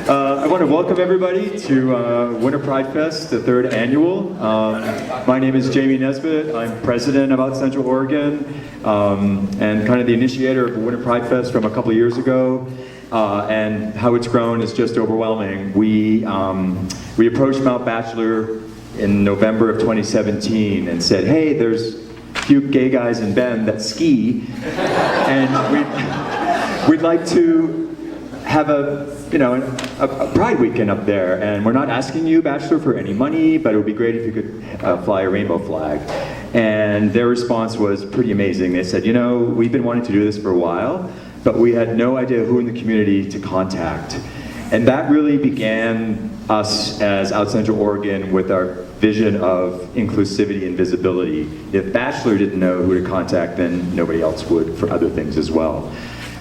I want to welcome everybody to Winter PrideFest, the third annual. My name is Jamie Nesbitt. I'm president of Out Central Oregon and kind of the initiator of Winter PrideFest from a couple of years ago. And how it's grown is just overwhelming. We approached Mount Bachelor in November of 2017 and said, hey, there's a few gay guys in Bend that ski, and we'd like to have a Pride weekend up there, and we're not asking you, Bachelor, for any money, but it would be great if you could fly a rainbow flag. And their response was pretty amazing. They said, we've been wanting to do this for a while, but we had no idea who in the community to contact. And that really began us as Out Central Oregon with our vision of inclusivity and visibility. If Bachelor didn't know who to contact, then nobody else would for other things as well.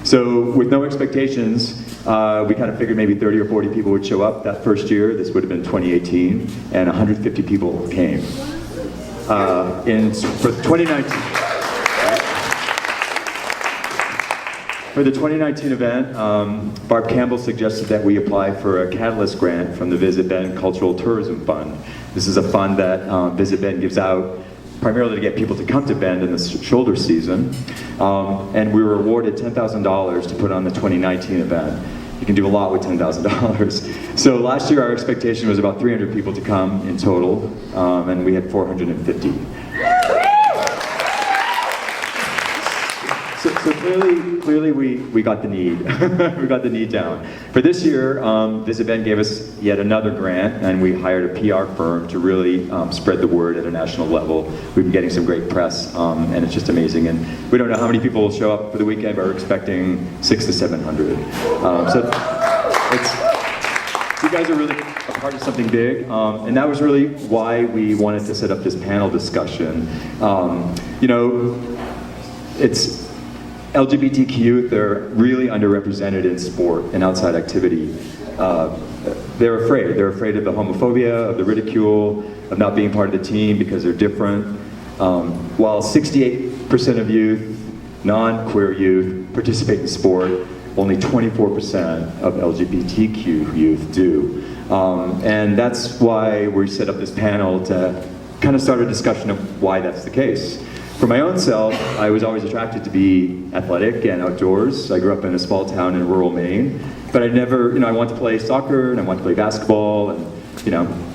So with no expectations, we kind of figured maybe 30 or 40 people would show up that first year. This would have been 2018, and 150 people came. For 2019. For the 2019 event, Barb Campbell suggested that we apply for a Catalyst grant from the Visit Bend Cultural Tourism Fund. This is a fund that Visit Bend gives out primarily to get people to come to Bend in the shoulder season. And we were awarded $10,000 to put on the 2019 event. You can do a lot with $10,000. So last year our expectation was about 300 people to come in total, and we had 450. So clearly we got the need. We got the need down. For this year, Visit Bend gave us yet another grant, and we hired a PR firm to really spread the word at a national level. We've been getting some great press, and it's just amazing. And we don't know how many people will show up for the weekend, but we're expecting 600 to 700. You guys are really a part of something big, and that was really why we wanted to set up this panel discussion. It's LGBTQ youth, they're really underrepresented in sport and outside activity. They're afraid. They're afraid of the homophobia, of the ridicule, of not being part of the team because they're different. While 68% of youth, non-queer youth, participate in sport, only 24% of LGBTQ youth do. And that's why we set up this panel to kind of start a discussion of why that's the case. For my own self, I was always attracted to be athletic and outdoors. I grew up in a small town in rural Maine, but I never, I wanted to play soccer and I wanted to play basketball and,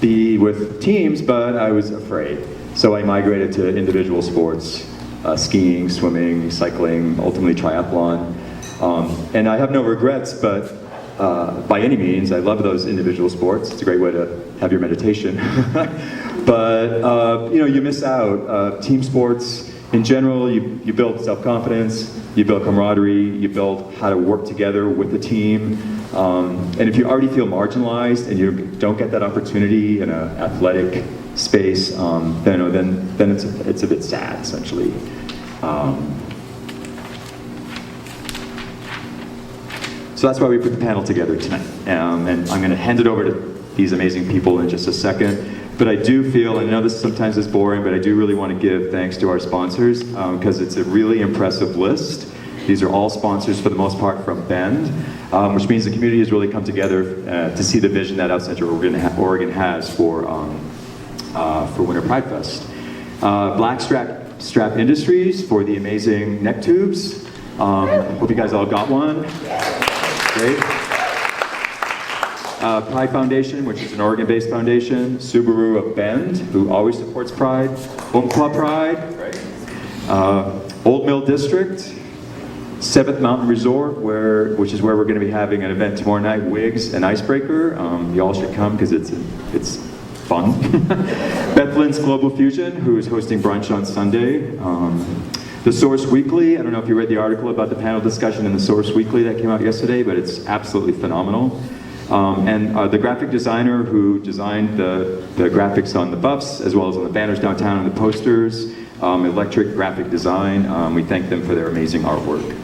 be with teams, but I was afraid. So I migrated to individual sports, skiing, swimming, cycling, ultimately triathlon. And I have no regrets, but by any means, I love those individual sports. It's a great way to have your meditation. But you miss out. Team sports, in general, you build self-confidence, you build camaraderie, you build how to work together with the team. And if you already feel marginalized and you don't get that opportunity in an athletic space, then it's a bit sad, essentially. So that's why we put the panel together tonight. And I'm going to hand it over to these amazing people in just a second. But I do feel, and I know this sometimes is boring, but I do really want to give thanks to our sponsors because it's a really impressive list. These are all sponsors for the most part from Bend, which means the community has really come together to see the vision that Out Central Oregon has for Winter PrideFest. Black Strap Industries for the amazing neck tubes. Hope you guys all got one. Great. Pride Foundation, which is an Oregon-based foundation. Subaru of Bend, who always supports Pride. Club Pride. Old Mill District. 7th Mountain Resort, which is where we're going to be having an event tomorrow night. Wigs and Icebreaker. You all should come because it's fun. Bethlyn's Global Fusion, who is hosting brunch on Sunday. The Source Weekly, I don't know if you read the article about the panel discussion in the Source Weekly that came out yesterday, but it's absolutely phenomenal. And the graphic designer who designed the graphics on the buffs, as well as on the banners downtown and the posters, Electric Graphic Design, we thank them for their amazing artwork.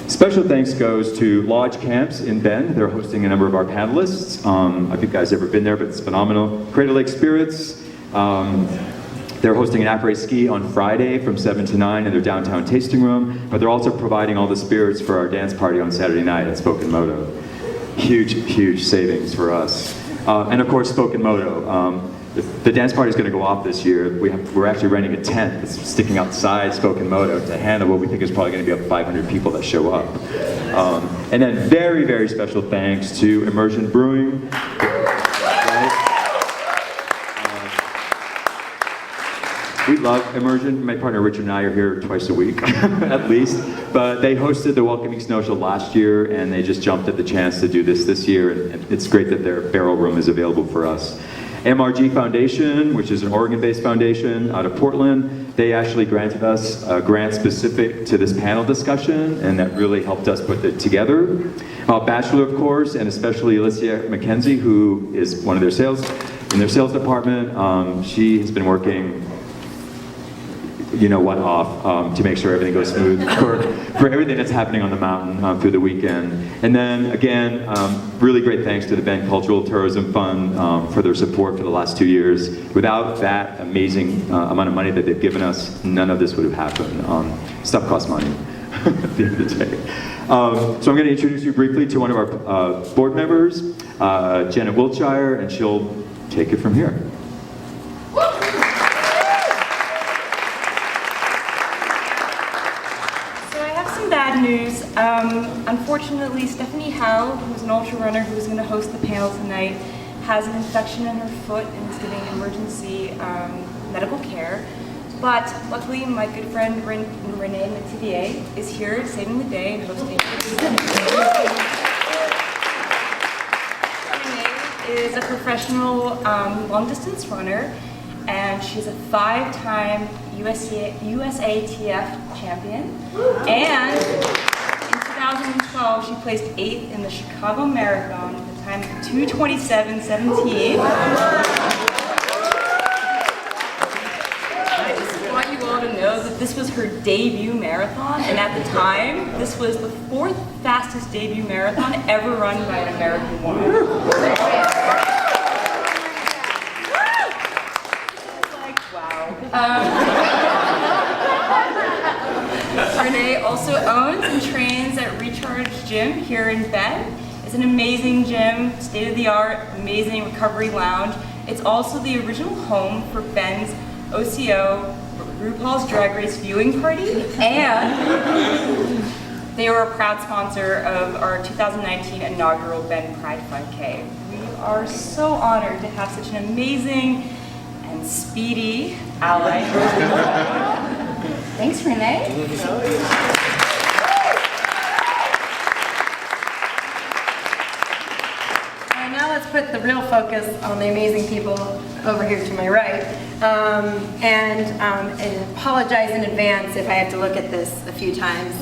Special thanks goes to Lodge Camps in Bend. They're hosting a number of our panelists. I think you guys have ever been there, but it's phenomenal. Crater Lake Spirits, they're hosting an après ski on Friday from 7 to 9 in their downtown tasting room, but they're also providing all the spirits for our dance party on Saturday night at Spoken Moto. huge savings for us. And of course, Spoken Moto. The dance party is going to go off this year. We're actually renting a tent that's sticking outside Spoken Moto to handle what we think is probably going to be up 500 people that show up. And then very special thanks to Immersion Brewing. We love Immersion. My partner Richard and I are here twice a week, at least. But they hosted the Welcoming Snow Show last year, and they just jumped at the chance to do this year. And it's great that their barrel room is available for us. MRG Foundation, which is an Oregon-based foundation out of Portland, they actually granted us a grant specific to this panel discussion, and that really helped us put it together. Bachelor, of course, and especially Alicia McKenzie, who is one of their sales department. She has been working off to make sure everything goes smooth for everything that's happening on the mountain through the weekend. And then again, really great thanks to the Bend Cultural Tourism Fund for their support for the last 2 years. Without that amazing amount of money that they've given us, none of this would have happened. Stuff costs money at the end of the day. So I'm going to introduce you briefly to one of our board members, Jenna Wiltshire, and she'll take it from here. News. Unfortunately, Stephanie Howe, who's an ultra runner who is going to host the panel tonight, has an infection in her foot and is getting emergency medical care. But luckily, my good friend Renee Metivier is here saving the day and hosting. Renee is a professional long-distance runner, and she's a 5-time USATF champion, and in 2012 she placed 8th in the Chicago Marathon with a time of 2:27:17. I just want you all to know that this was her debut marathon, and at the time, this was the 4th fastest debut marathon ever run by an American woman. Renee also owns and trains at Recharge Gym here in Bend. It's an amazing gym, state-of-the-art, amazing recovery lounge. It's also the original home for Bend's OCO, RuPaul's Drag Race viewing party, and they were a proud sponsor of our 2019 inaugural Bend Pride 5K. We are so honored to have such an amazing and speedy ally. Thanks, Renee. And now let's put the real focus on the amazing people over here to my right. And apologize in advance if I have to look at this a few times.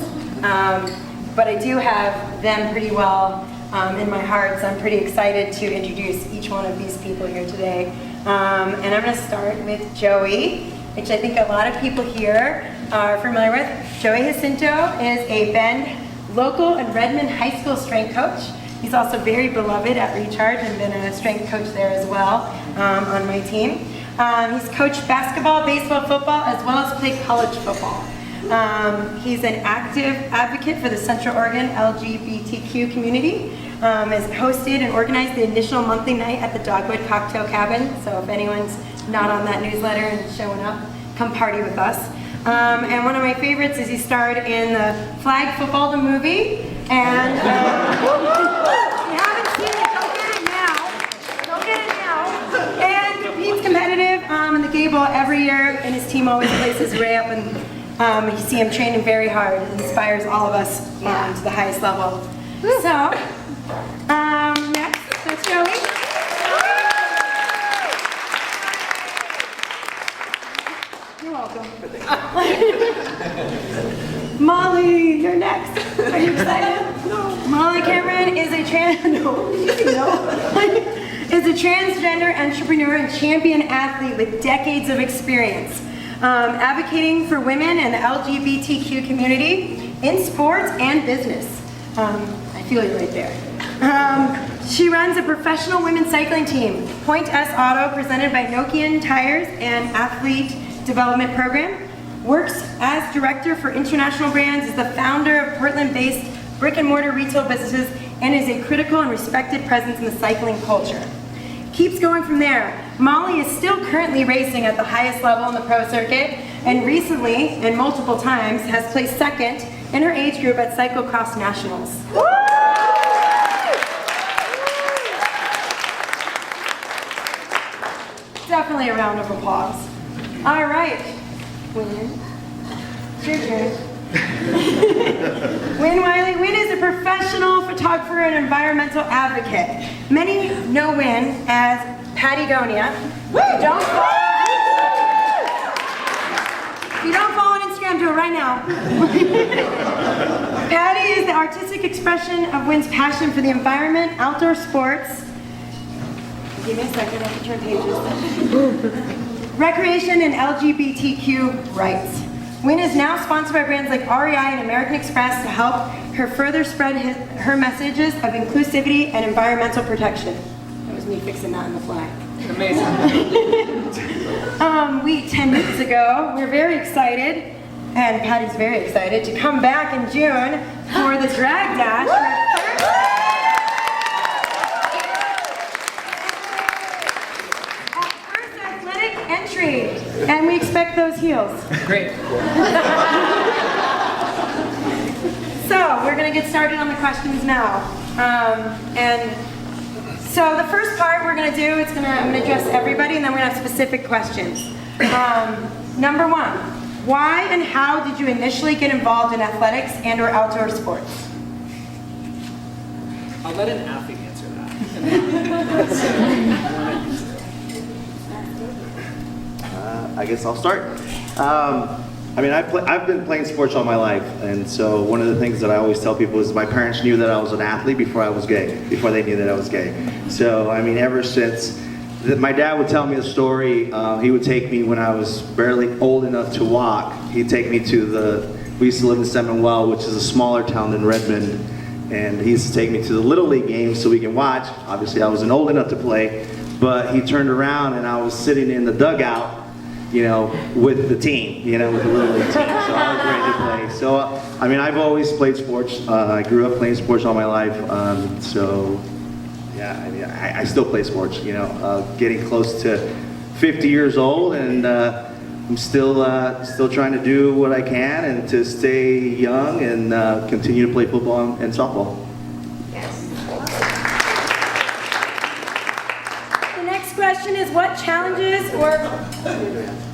But I do have them pretty well in my heart, so I'm pretty excited to introduce each one of these people here today. And I'm going to start with Joey, which I think a lot of people here are familiar with. Joey Jacinto is a Bend local and Redmond High School strength coach. He's also very beloved at Recharge and been a strength coach there as well on my team. He's coached basketball, baseball, football, as well as played college football. He's an active advocate for the Central Oregon LGBTQ community. Has hosted and organized the initial monthly night at the Dogwood Cocktail Cabin. So if anyone's not on that newsletter and showing up, come party with us. And one of my favorites is he starred in the Flag Football the movie. And if you haven't seen it, go get it now. Go get it now. And competes competitive in the gay ball every year, and his team always places way up. And you see him training very hard. It inspires all of us to the highest level. So, next, that's Joey. You're welcome. Molly, you're next. Are you excited? No. Molly Cameron is a transgender entrepreneur and champion athlete with decades of experience, advocating for women and the LGBTQ community in sports and business. I feel you right there. She runs a professional women's cycling team, Point S Auto, presented by Nokian Tires and Athlete Development Program. Works as director for international brands, is the founder of Portland-based brick and mortar retail businesses, and is a critical and respected presence in the cycling culture. Keeps going from there. Molly is still currently racing at the highest level in the pro circuit, and recently, and multiple times, has placed second in her age group at Cyclocross Nationals. Definitely a round of applause. All right, Wyn, it's your turn. Wyn Wiley. Wyn is a professional photographer and environmental advocate. Many know Wyn as Patagonia. If you don't follow on Instagram, do it right now. Patty is the artistic expression of Wyn's passion for the environment, outdoor sports. Give me a second, I have to turn pages. Recreation and LGBTQ rights. Wyn is now sponsored by brands like REI and American Express to help her further spread her messages of inclusivity and environmental protection. That was me fixing that on the fly. Amazing. 10 weeks ago, we're very excited, and Patty's very excited, to come back in June for the drag dash. First athletic entry, and we expect those heels. Great. So we're going to get started on the questions now. So the first part we're going to do, I'm going to address everybody, and then we're going to have specific questions. Number one, why and how did you initially get involved in athletics and or outdoor sports? I'll let an athlete answer that. I guess I'll start. I've been playing sports all my life, and so one of the things that I always tell people is my parents knew that I was an athlete before I was gay, before they knew that I was gay. So, ever since, my dad would tell me a story. He would take me when I was barely old enough to walk. He'd take me we used to live in Seminole, which is a smaller town than Redmond, and he used to take me to the Little League games so we can watch. Obviously, I wasn't old enough to play, but he turned around and I was sitting in the dugout, with the team, with the Little League team. So I was ready to play. So, I've always played sports. I grew up playing sports all my life. I still play sports, getting close to 50 years old, and I'm still trying to do what I can and to stay young and continue to play football and softball. The next question is what challenges or...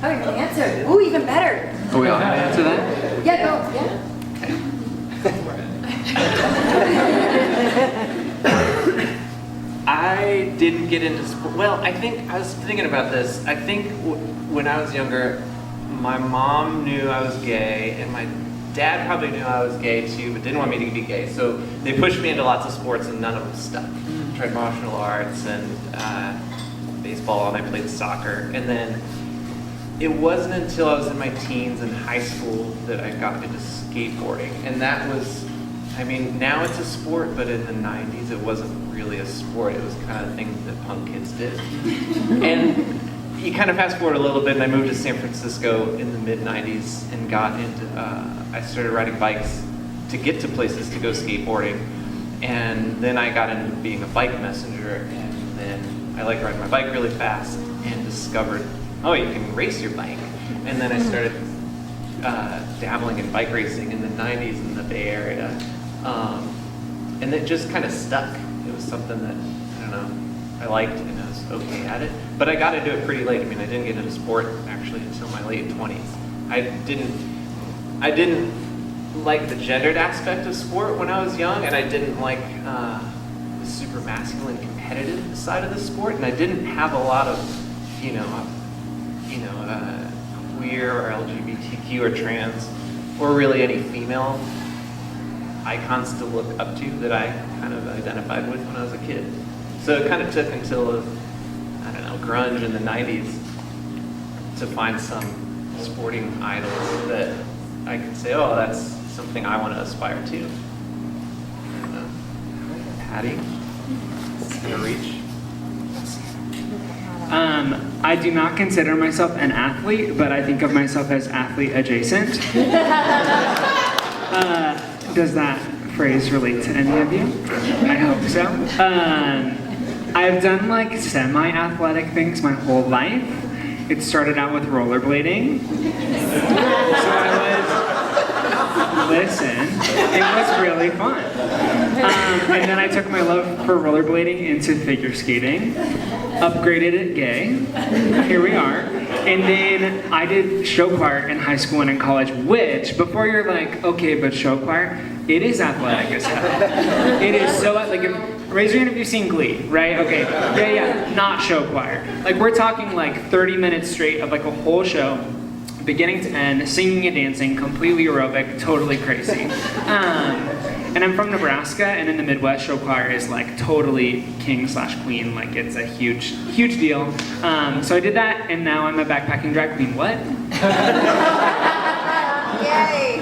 Oh, you're going to answer. Ooh, even better. Oh, we all have to answer that? Yeah, go. I didn't get into sport. Well, I was thinking about this. I think when I was younger, my mom knew I was gay, and my dad probably knew I was gay too, but didn't want me to be gay. So they pushed me into lots of sports, and none of them stuck. Tried martial arts and baseball, and I played soccer. And then it wasn't until I was in my teens and high school that I got into skateboarding, and that was, now it's a sport, but in the 90s it wasn't really a sport. It was kind of a thing that punk kids did. And you kind of fast forward a little bit, and I moved to San Francisco in the mid-90s and got into, I started riding bikes to get to places to go skateboarding. And then I got into being a bike messenger, and then I like riding my bike really fast and discovered, oh, you can race your bike. And then I started dabbling in bike racing in the 90s in the Bay Area. And it just kind of stuck. It was something that, I liked, and I was okay at it. But I got into it pretty late. I didn't get into sport actually until my late 20s. I didn't like the gendered aspect of sport when I was young, and I didn't like the super masculine competitive side of the sport, and I didn't have a lot of, queer or LGBTQ or trans, or really any female icons to look up to that I kind of identified with when I was a kid. So it kind of took until, grunge in the 90s to find some sporting idols that I could say, oh, that's something I want to aspire to. Patty, in reach. I do not consider myself an athlete, but I think of myself as athlete adjacent. Does that phrase relate to any of you? I hope so. I've done like semi-athletic things my whole life. It started out with rollerblading. So it was really fun. And then I took my love for rollerblading into figure skating, upgraded it gay. Here we are. And then I did show choir in high school and in college, which, before you're like, okay, but show choir, it is athletic as hell. It is so, like, raise your hand if you've seen Glee, right? Okay, yeah, not show choir. Like, we're talking like 30 minutes straight of like a whole show, beginning to end, singing and dancing, completely aerobic, totally crazy. And I'm from Nebraska, and in the Midwest, show choir is like totally king/queen, like it's a huge, huge deal. So I did that, and now I'm a backpacking drag queen. What? Yay!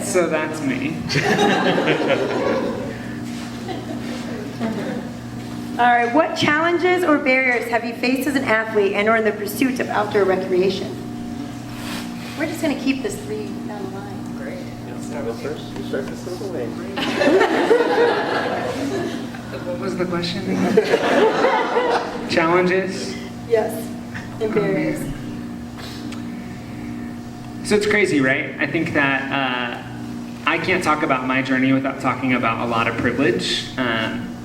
So that's me. All right, what challenges or barriers have you faced as an athlete and or in the pursuit of outdoor recreation? We're just going to keep this 3 down the line. Great. What was the question? Challenges? Yes, and barriers. So it's crazy, right? I think that I can't talk about my journey without talking about a lot of privilege.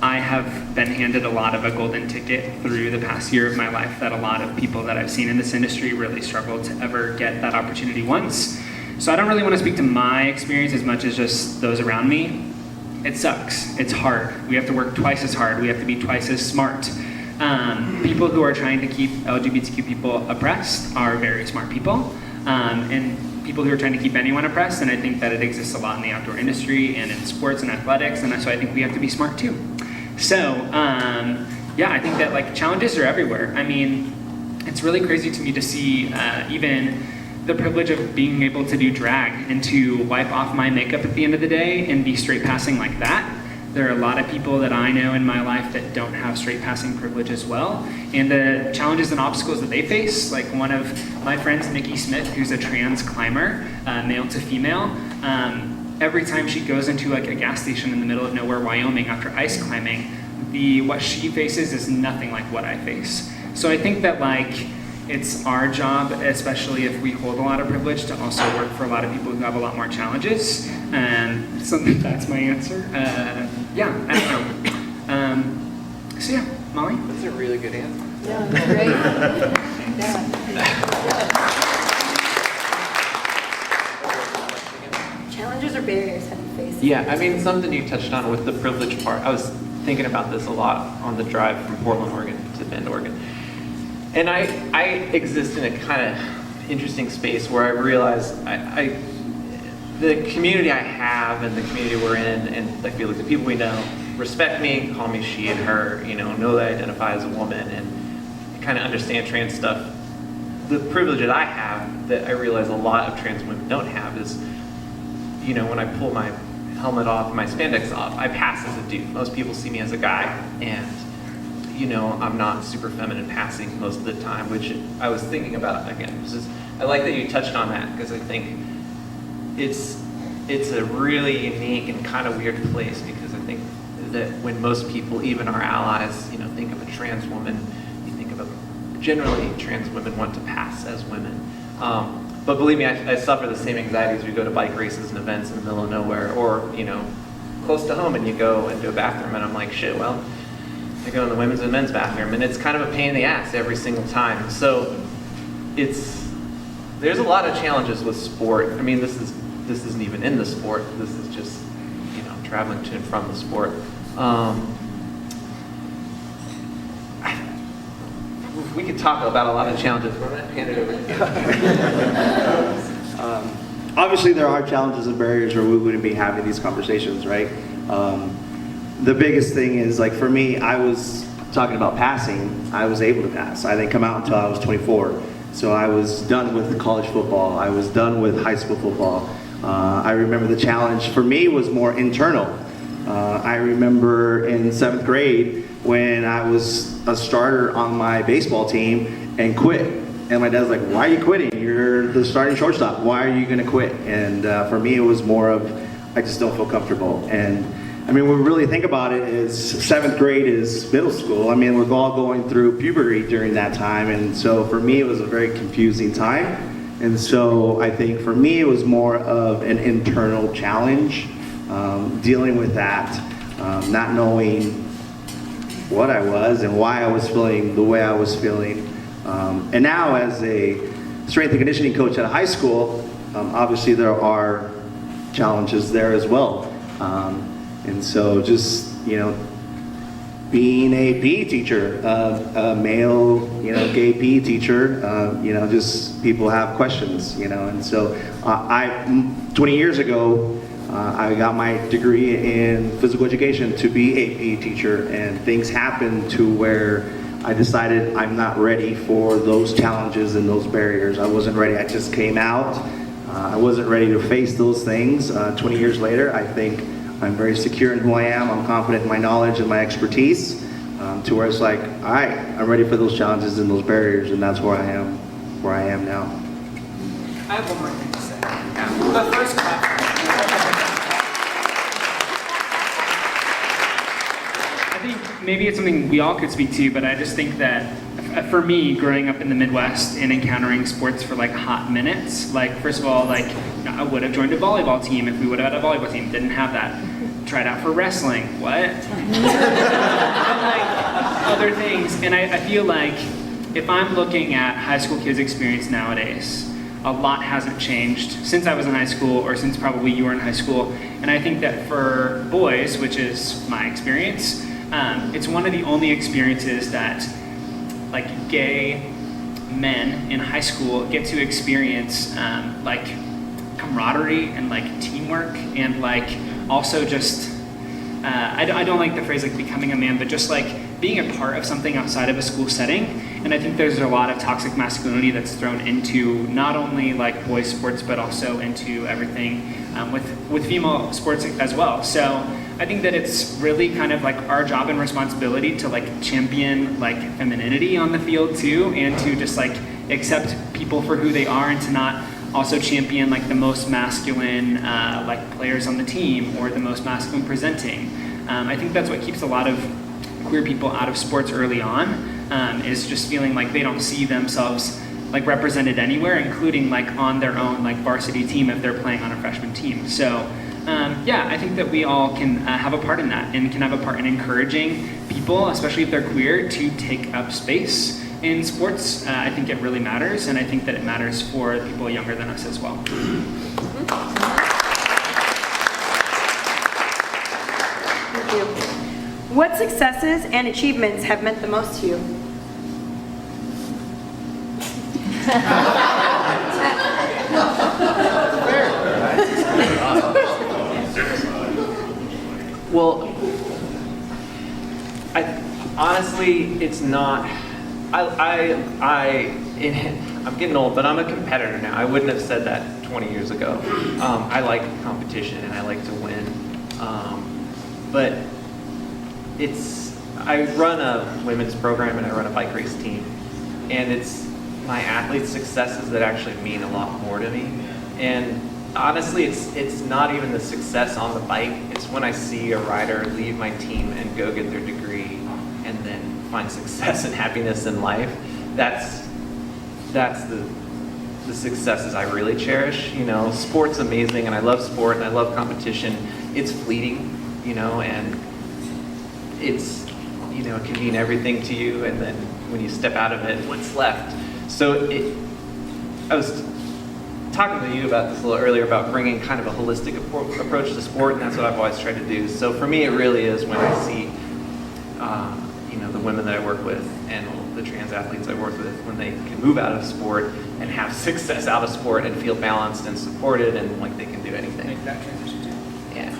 I have been handed a lot of a golden ticket through the past year of my life that a lot of people that I've seen in this industry really struggle to ever get that opportunity once. So I don't really want to speak to my experience as much as just those around me. It sucks. It's hard. We have to work twice as hard. We have to be twice as smart. People who are trying to keep LGBTQ people oppressed are very smart people. And people who are trying to keep anyone oppressed, and I think that it exists a lot in the outdoor industry and in sports and athletics, and so I think we have to be smart too. So, yeah, I think that like challenges are everywhere. I mean, it's really crazy to me to see even the privilege of being able to do drag and to wipe off my makeup at the end of the day and be straight passing like that. There are a lot of people that I know in my life that don't have straight passing privilege as well. And the challenges and obstacles that they face, like one of my friends, Nikki Smith, who's a trans climber, male to female, every time she goes into like a gas station in the middle of nowhere, Wyoming, after ice climbing, what she faces is nothing like what I face. So I think that like, it's our job, especially if we hold a lot of privilege, to also work for a lot of people who have a lot more challenges. So that's my answer. Yeah, I don't know. So yeah, Molly? That's a really good answer. Yeah, great. Challenges or barriers have you faced? Yeah, I mean, something you touched on with the privilege part. I was thinking about this a lot on the drive from Portland, Oregon to Bend, Oregon. And I exist in a kind of interesting space where I realize the community I have and the community we're in, and I feel like the people we know respect me, call me she and her, know that I identify as a woman and kind of understand trans stuff. The privilege that I have that I realize a lot of trans women don't have is, when I pull my helmet off, my spandex off, I pass as a dude. Most people see me as a guy, and I'm not super feminine passing most of the time, which I was thinking about again. I like that you touched on that because I think it's a really unique and kind of weird place, because I think that when most people, even our allies, think of a trans woman, you think of generally trans women want to pass as women. But believe me, I suffer the same anxieties. We go to bike races and events in the middle of nowhere, or close to home, and you go into a bathroom, and I'm like, shit, well, I go in the women's and men's bathroom, and it's kind of a pain in the ass every single time. So there's a lot of challenges with sport. I mean, this isn't even in the sport. This is just traveling to and from the sport. We could talk about a lot of challenges. I'm going to hand it over to you. Obviously, there are challenges and barriers, or we wouldn't be having these conversations, right? The biggest thing is, like, for me, I was talking about passing. I was able to pass. I didn't come out until I was 24. So I was done with college football. I was done with high school football. I remember the challenge for me was more internal. I remember in 7th grade when I was a starter on my baseball team and quit. And my dad's like, why are you quitting? You're the starting shortstop. Why are you going to quit? And for me, it was more of, I just don't feel comfortable. And I mean, when we really think about it, is 7th grade is middle school. I mean, we're all going through puberty during that time, and so for me, it was a very confusing time. And so I think for me, it was more of an internal challenge, dealing with that, not knowing what I was and why I was feeling the way I was feeling. And now as a strength and conditioning coach at a high school, obviously there are challenges there as well. And so just, being a PE teacher, a male, gay PE teacher, just people have questions, and so 20 years ago, I got my degree in physical education to be a PE teacher, and things happened to where I decided I'm not ready for those challenges and those barriers. I wasn't ready. I just came out. I wasn't ready to face those things. 20 years later, I think I'm very secure in who I am. I'm confident in my knowledge and my expertise, to where it's like, all right, I'm ready for those challenges and those barriers, and that's where I am now. I have one more thing to say. But first, I think maybe it's something we all could speak to, but I just think that for me, growing up in the Midwest and encountering sports for like hot minutes, like first of all, like I would have joined a volleyball team if we would have had a volleyball team. Didn't have that. Tried out for wrestling. What? But like other things, and I feel like if I'm looking at high school kids' experience nowadays, a lot hasn't changed since I was in high school or since probably you were in high school. And I think that for boys, which is my experience, it's one of the only experiences that like gay men in high school get to experience like camaraderie and like teamwork and like also just I don't like the phrase like becoming a man, but just like being a part of something outside of a school setting. And I think there's a lot of toxic masculinity that's thrown into not only like boys sports, but also into everything with female sports as well. So I think that it's really kind of like our job and responsibility to like champion like femininity on the field too, and to just like accept people for who they are, and to not also champion like the most masculine like players on the team or the most masculine presenting. I think that's what keeps a lot of queer people out of sports early on, is just feeling like they don't see themselves like represented anywhere, including like on their own like varsity team if they're playing on a freshman team. So yeah, I think that we all can have a part in that, and can have a part in encouraging people, especially if they're queer, to take up space in sports. I think it really matters, and I think that it matters for people younger than us as well. Thank you. What successes and achievements have meant the most to you? Well, honestly, it's not. I'm getting old, but I'm a competitor now. I wouldn't have said that 20 years ago. I like competition and I like to win. But I run a women's program and I run a bike race team. And it's my athletes' successes that actually mean a lot more to me. And honestly, it's not even the success on the bike. It's when I see a rider leave my team and go get their degree and then find success and happiness in life. That's the successes I really cherish. Sport's amazing, and I love sport and I love competition. It's fleeting, and it's, it can mean everything to you, and then when you step out of it, what's left? So I was talking to you about this a little earlier about bringing kind of a holistic approach to sport, and that's what I've always tried to do. So for me, it really is when I see, the women that I work with and the trans athletes I work with, when they can move out of sport and have success out of sport and feel balanced and supported and like they can do anything. make that transition too. Yeah.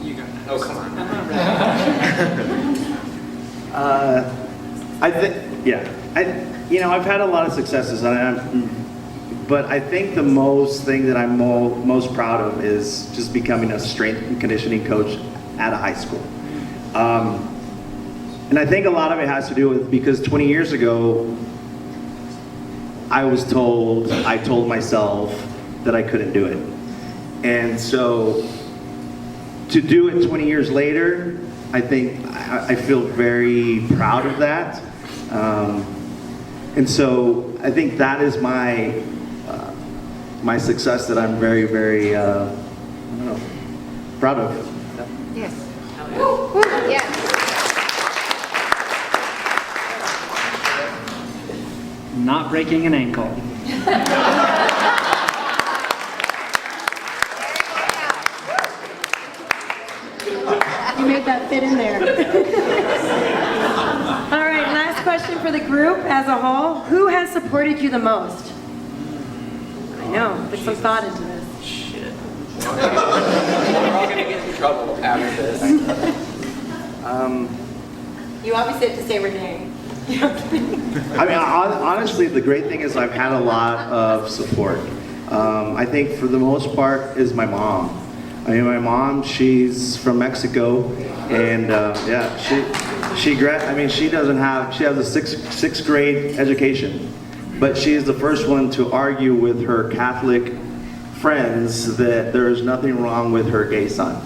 You got it. Oh, come on. I think, yeah, I've had a lot of successes, but I think the most thing that I'm most proud of is just becoming a strength and conditioning coach at a high school. And I think a lot of it has to do with, because 20 years ago, I told myself that I couldn't do it. And so to do it 20 years later, I think I feel very proud of that. And so I think that is my my success that I'm very, very I don't know, proud of. Yes. Not breaking an ankle. You made that fit in there. All right, last question for the group as a whole. Who has supported you the most? I know, put some thought into this. Shit. We're all gonna get in trouble after this. You obviously have to say Renee. I mean, honestly, the great thing is I've had a lot of support. I think for the most part is my mom. I mean, my mom, she's from Mexico, and yeah, she has a sixth grade education, but she is the first one to argue with her Catholic friends that there is nothing wrong with her gay son.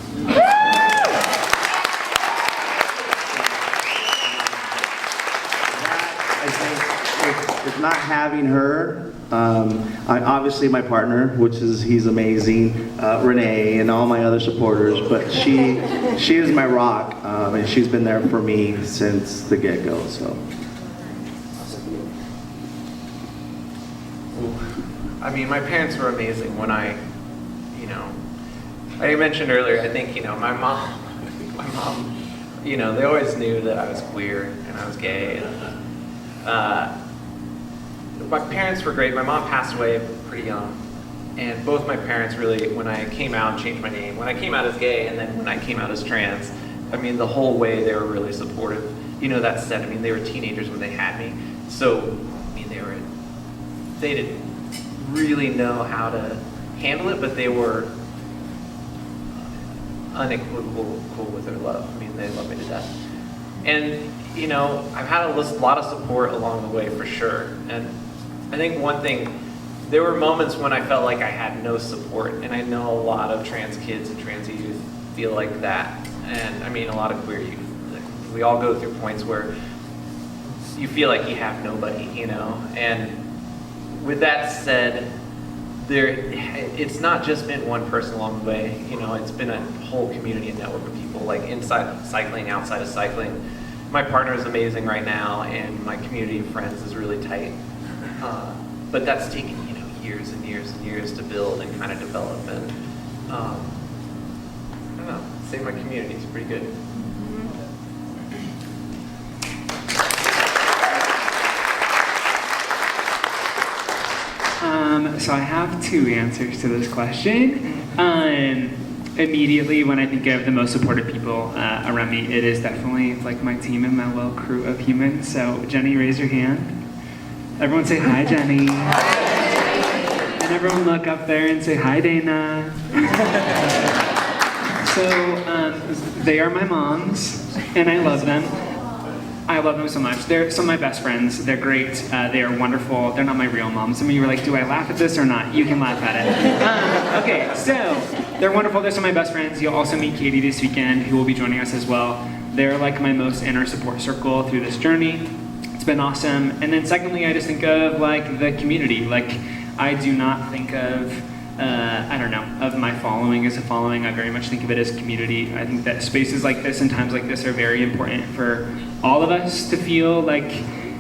If not having her, obviously my partner, he's amazing, Renee, and all my other supporters, but she is my rock, and she's been there for me since the get-go, so. I mean, my parents were amazing when I mentioned earlier, I think, my mom, they always knew that I was queer and I was gay. And, my parents were great. My mom passed away pretty young. And both my parents really, when I came out and changed my name, when I came out as gay and then when I came out as trans, I mean, the whole way they were really supportive. That said, I mean, they were teenagers when they had me. So, I mean, they didn't really know how to handle it, but they were unequivocal with their love. I mean, they love me to death. And, I've had a lot of support along the way for sure. And I think one thing, there were moments when I felt like I had no support, and I know a lot of trans kids and trans youth feel like that. And I mean, a lot of queer youth, we all go through points where you feel like you have nobody, And with that said, it's not just been one person along the way, it's been a whole community and network of people, like inside cycling, outside of cycling. My partner is amazing right now, and my community of friends is really tight. But that's taken, years and years and years to build and kind of develop. And I don't know, I'd say my community is pretty good. So I have two answers to this question. Immediately, when I think of the most supportive people around me, it is definitely like my team and my little crew of humans. So Jenny, raise your hand. Everyone say hi, Jenny. And everyone look up there and say hi, Dana. So they are my moms, and I love them. I love them so much. They're some of my best friends. They're great. They are wonderful. They're not my real moms. Some of you were like, do I laugh at this or not? You can laugh at it. Okay, so they're wonderful. They're some of my best friends. You'll also meet Katie this weekend, who will be joining us as well. They're like my most inner support circle through this journey. It's been awesome. And then secondly, I just think of like the community. Like I do not think of, of my following as a following. I very much think of it as community. I think that spaces like this and times like this are very important for all of us to feel like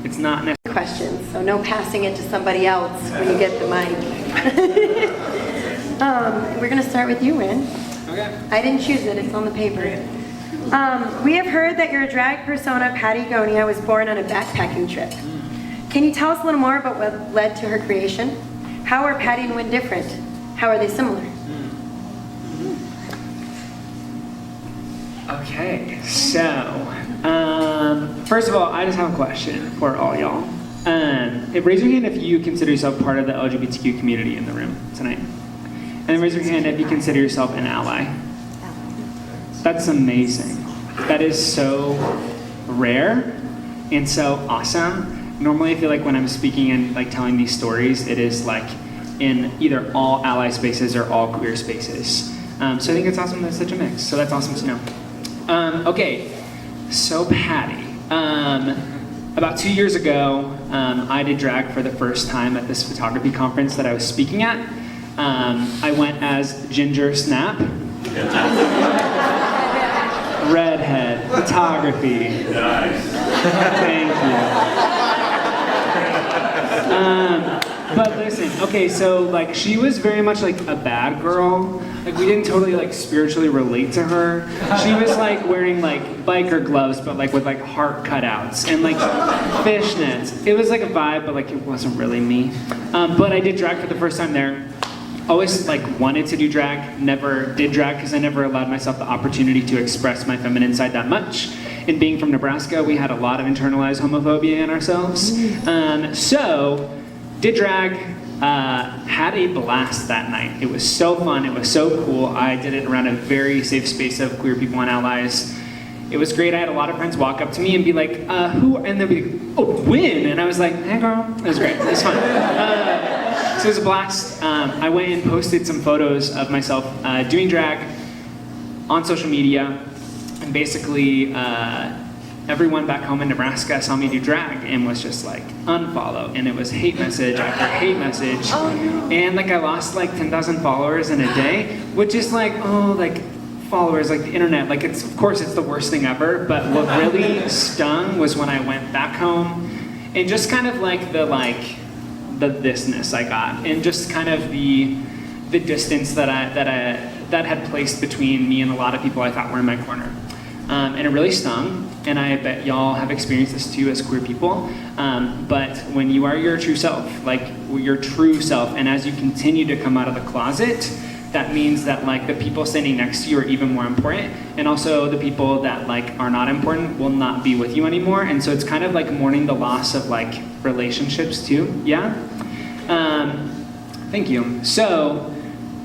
it's not necessarily Questions, so no passing it to somebody else when you get the mic. We're going to start with you, Wyn. Okay. I didn't choose it, it's on the paper. We have heard that your drag persona, Patty Gonia, was born on a backpacking trip. Can you tell us a little more about what led to her creation? How are Patty and Wyn different? How are they similar? Okay, so first of all, I just have a question for all y'all. Raise your hand if you consider yourself part of the LGBTQ community in the room tonight. And then raise your hand if you consider yourself an ally. That's amazing. That is so rare and so awesome. Normally I feel like when I'm speaking and like telling these stories, it is like in either all ally spaces or all queer spaces. So I think it's awesome that it's such a mix. So that's awesome to know. Okay, so Patty. About 2 years ago, I did drag for the first time at this photography conference that I was speaking at. I went as Ginger Snap. Redhead, photography. Nice. Thank you. But listen, okay, so like she was very much like a bad girl. Like we didn't totally like spiritually relate to her. She was like wearing like biker gloves, but like with like heart cutouts and like fishnets. It was like a vibe, but like it wasn't really me. But I did drag for the first time there. Always like wanted to do drag, never did drag because I never allowed myself the opportunity to express my feminine side that much. And being from Nebraska, we had a lot of internalized homophobia in ourselves. So did drag, had a blast that night. It was so fun, it was so cool. I did it around a very safe space of queer people and allies. It was great. I had a lot of friends walk up to me and be like, who? And they'd be like, oh, Wyn. And I was like, hey girl. It was great, it was fun. So it was a blast. I went and posted some photos of myself doing drag on social media. And basically, everyone back home in Nebraska saw me do drag and was just like, unfollow. And it was hate message after hate message. Oh, no. And like I lost like 10,000 followers in a day, which is like, oh, like followers, like the internet. Like it's, of course, it's the worst thing ever. But what really stung was when I went back home and just kind of like the thisness I got, and just kind of the distance that had placed between me and a lot of people I thought were in my corner, and it really stung. And I bet y'all have experienced this too as queer people. But when you are your true self, like your true self, and as you continue to come out of the closet, that means that like the people standing next to you are even more important, and also the people that like are not important will not be with you anymore. And so it's kind of like mourning the loss of like relationships too. Yeah. Thank you. So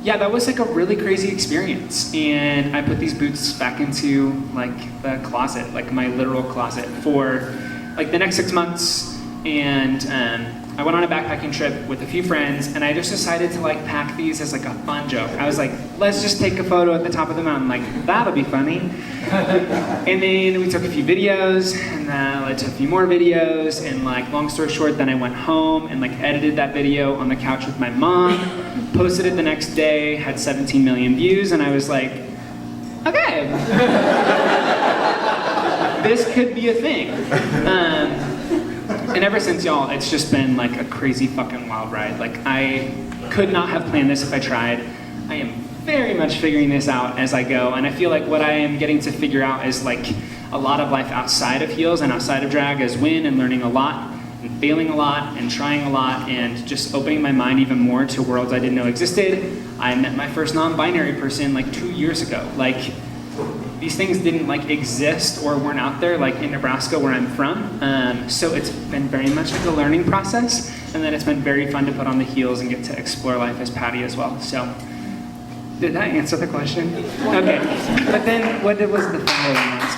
yeah, that was like a really crazy experience, and I put these boots back into like the closet, like my literal closet, for like the next 6 months. And I went on a backpacking trip with a few friends, and I just decided to like pack these as like a fun joke. I was like, let's just take a photo at the top of the mountain, like that'll be funny. And then we took a few videos, and that led to a few more videos, and like long story short, then I went home and like edited that video on the couch with my mom, posted it the next day, had 17 million views, and I was like, okay, this could be a thing. And ever since, y'all, it's just been like a crazy fucking wild ride. Like I could not have planned this if I tried. I am very much figuring this out as I go, and I feel like what I am getting to figure out is like a lot of life outside of heels and outside of drag as Wyn, and learning a lot and failing a lot and trying a lot and just opening my mind even more to worlds I didn't know existed. I met my first non-binary person like 2 years ago. Like these things didn't like exist or weren't out there like in Nebraska where I'm from. So it's been very much like a learning process, and then it's been very fun to put on the heels and get to explore life as Patty as well. So did that answer the question? Okay, but then what was the following ones?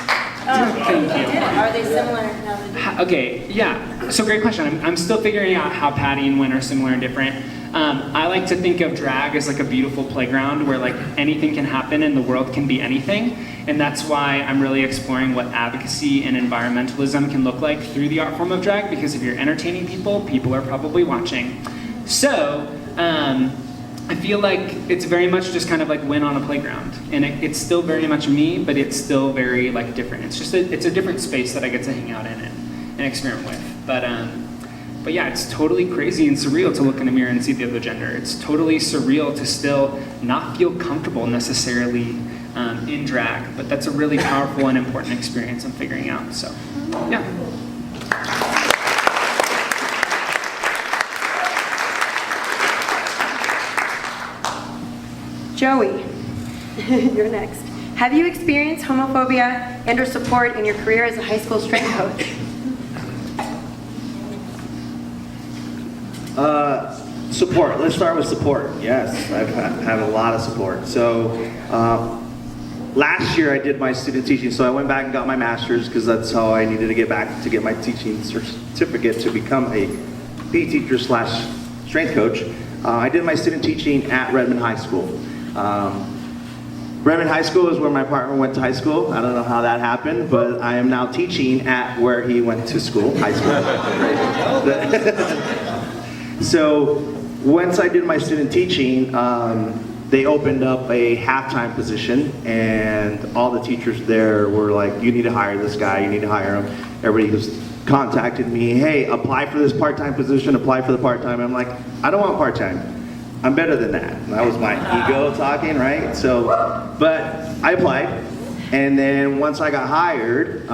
Thank you. Are they similar? Okay, yeah, so great question. I'm still figuring out how Patty and Wyn are similar and different. I like to think of drag as like a beautiful playground where like anything can happen and the world can be anything. And that's why I'm really exploring what advocacy and environmentalism can look like through the art form of drag, because if you're entertaining people, people are probably watching. So I feel like it's very much just kind of like Wyn on a playground. And it's still very much me, but it's still very like different. It's just it's a different space that I get to hang out in and experiment with. But yeah, it's totally crazy and surreal to look in a mirror and see the other gender. It's totally surreal to still not feel comfortable necessarily in drag, but that's a really powerful and important experience I'm figuring out, so yeah. Joey, you're next. Have you experienced homophobia and or support in your career as a high school strength coach? Support. Let's start with support. Yes, I've had a lot of support. So last year I did my student teaching, so I went back and got my master's because that's how I needed to get back to get my teaching certificate to become a PE teacher / strength coach. I did my student teaching at Redmond High School. Redmond High School is where my partner went to high school. I don't know how that happened, but I am now teaching at where he went to school, high school. So once I did my student teaching, they opened up a halftime position, and all the teachers there were like, you need to hire this guy, you need to hire him. Everybody was contacted me, hey, apply for this part-time position, apply for the part-time. I'm like, I don't want part-time. I'm better than that. And that was my ego talking, right? So, but I applied, and then once I got hired,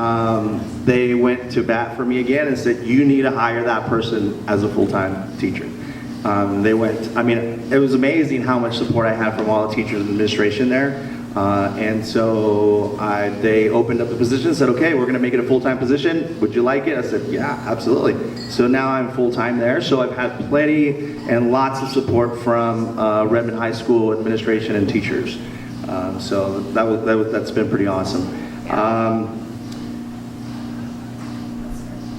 they went to bat for me again and said, you need to hire that person as a full-time teacher. They went, I mean, it was amazing how much support I had from all the teachers and administration there. And so they opened up the position and said, okay, we're gonna make it a full-time position. Would you like it? I said, yeah, absolutely. So now I'm full-time there. So I've had plenty and lots of support from Redmond High School administration and teachers. So that's been pretty awesome.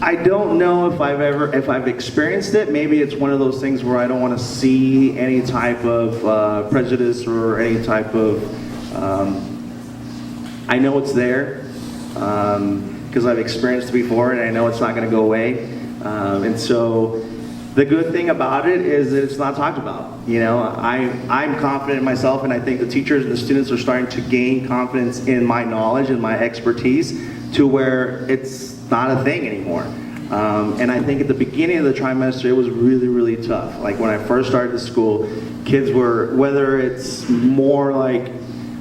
I don't know if I've experienced it. Maybe it's one of those things where I don't want to see any type of prejudice or any type of, I know it's there because I've experienced it before and I know it's not going to go away. And so the good thing about it is that it's not talked about. You know, I'm confident in myself, and I think the teachers and the students are starting to gain confidence in my knowledge and my expertise to where it's not a thing anymore. And I think at the beginning of the trimester, it was really, really tough. Like when I first started the school, kids were, whether it's more like,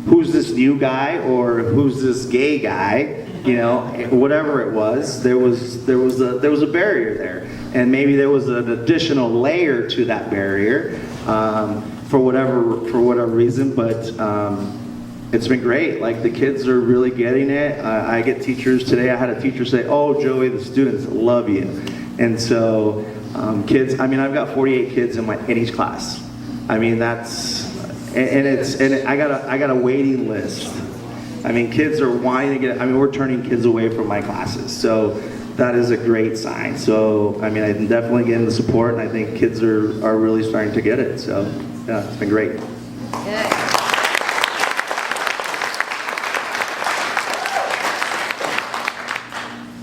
who's this new guy or who's this gay guy, you know, whatever it was, there was a barrier there. And maybe there was an additional layer to that barrier for whatever reason, but it's been great. Like the kids are really getting it. I get teachers today. I had a teacher say, "Oh, Joey, the students love you," and so kids. I mean, I've got 48 kids in each class. I mean, that's I got a waiting list. I mean, kids are wanting to get. I mean, we're turning kids away from my classes, so that is a great sign. So, I mean, I'm definitely getting the support, and I think kids are really starting to get it. So, yeah, it's been great. Good.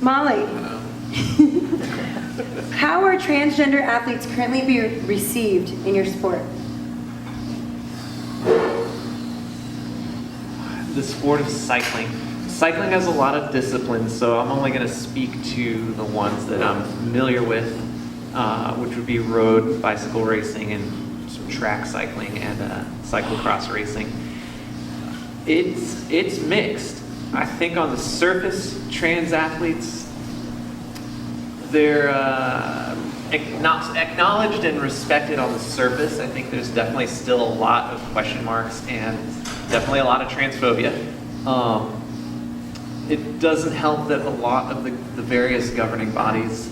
Molly, how are transgender athletes currently being received in your sport? The sport of cycling. Cycling has a lot of disciplines, so I'm only going to speak to the ones that I'm familiar with, which would be road bicycle racing and some track cycling and cyclocross racing. It's mixed. I think on the surface, trans athletes, they're not acknowledged and respected on the surface. I think there's definitely still a lot of question marks and definitely a lot of transphobia. It doesn't help that a lot of the various governing bodies,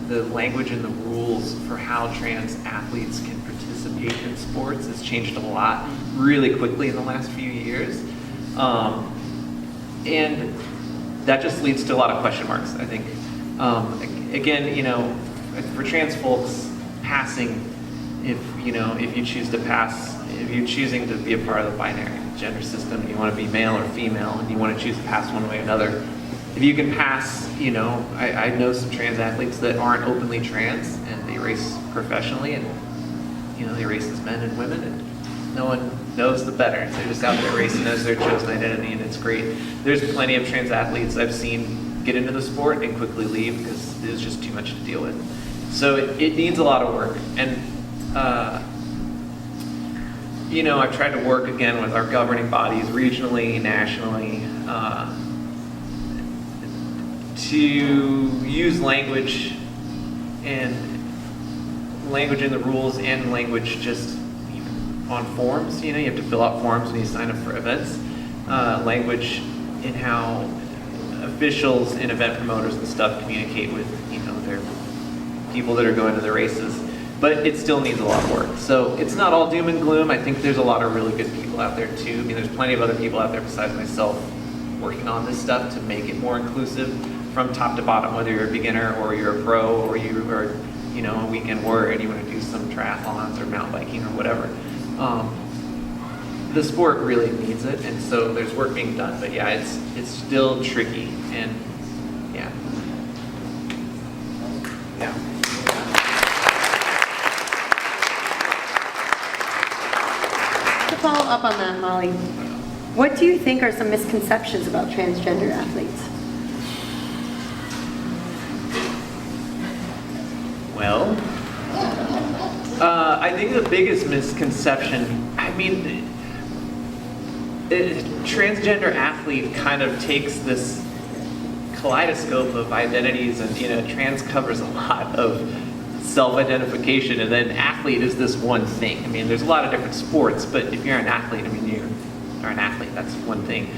the language and the rules for how trans athletes can participate in sports has changed a lot really quickly in the last few years. And that just leads to a lot of question marks, I think. Again, you know, for trans folks, passing, if you choose to pass, if you're choosing to be a part of the binary gender system, you want to be male or female, and you want to choose to pass one way or another, if you can pass, I know some trans athletes that aren't openly trans, and they race professionally, and, they race as men and women, and no one knows the better. They're just out there racing as their chosen identity, and it's great. There's plenty of trans athletes I've seen get into the sport and quickly leave because there's just too much to deal with. So it needs a lot of work. And, I've tried to work again with our governing bodies regionally, nationally, to use language in the rules and language just even on forms. You have to fill out forms when you sign up for events. Language in how officials and event promoters and stuff communicate with their people that are going to the races. But it still needs a lot of work. So it's not all doom and gloom. I think there's a lot of really good people out there too. I mean, there's plenty of other people out there besides myself working on this stuff to make it more inclusive from top to bottom, whether you're a beginner or you're a pro or you are you know, a weekend warrior and you want to do some triathlons or mountain biking or whatever. The sport really needs it, and so there's work being done. But yeah, it's still tricky, and yeah. To follow up on that, Molly, what do you think are some misconceptions about transgender athletes? Well, I think the biggest misconception, I mean, transgender athlete kind of takes this kaleidoscope of identities, and you know, trans covers a lot of self-identification, and then athlete is this one thing. I mean, there's a lot of different sports, but if you're an athlete, I mean, you're an athlete, that's one thing.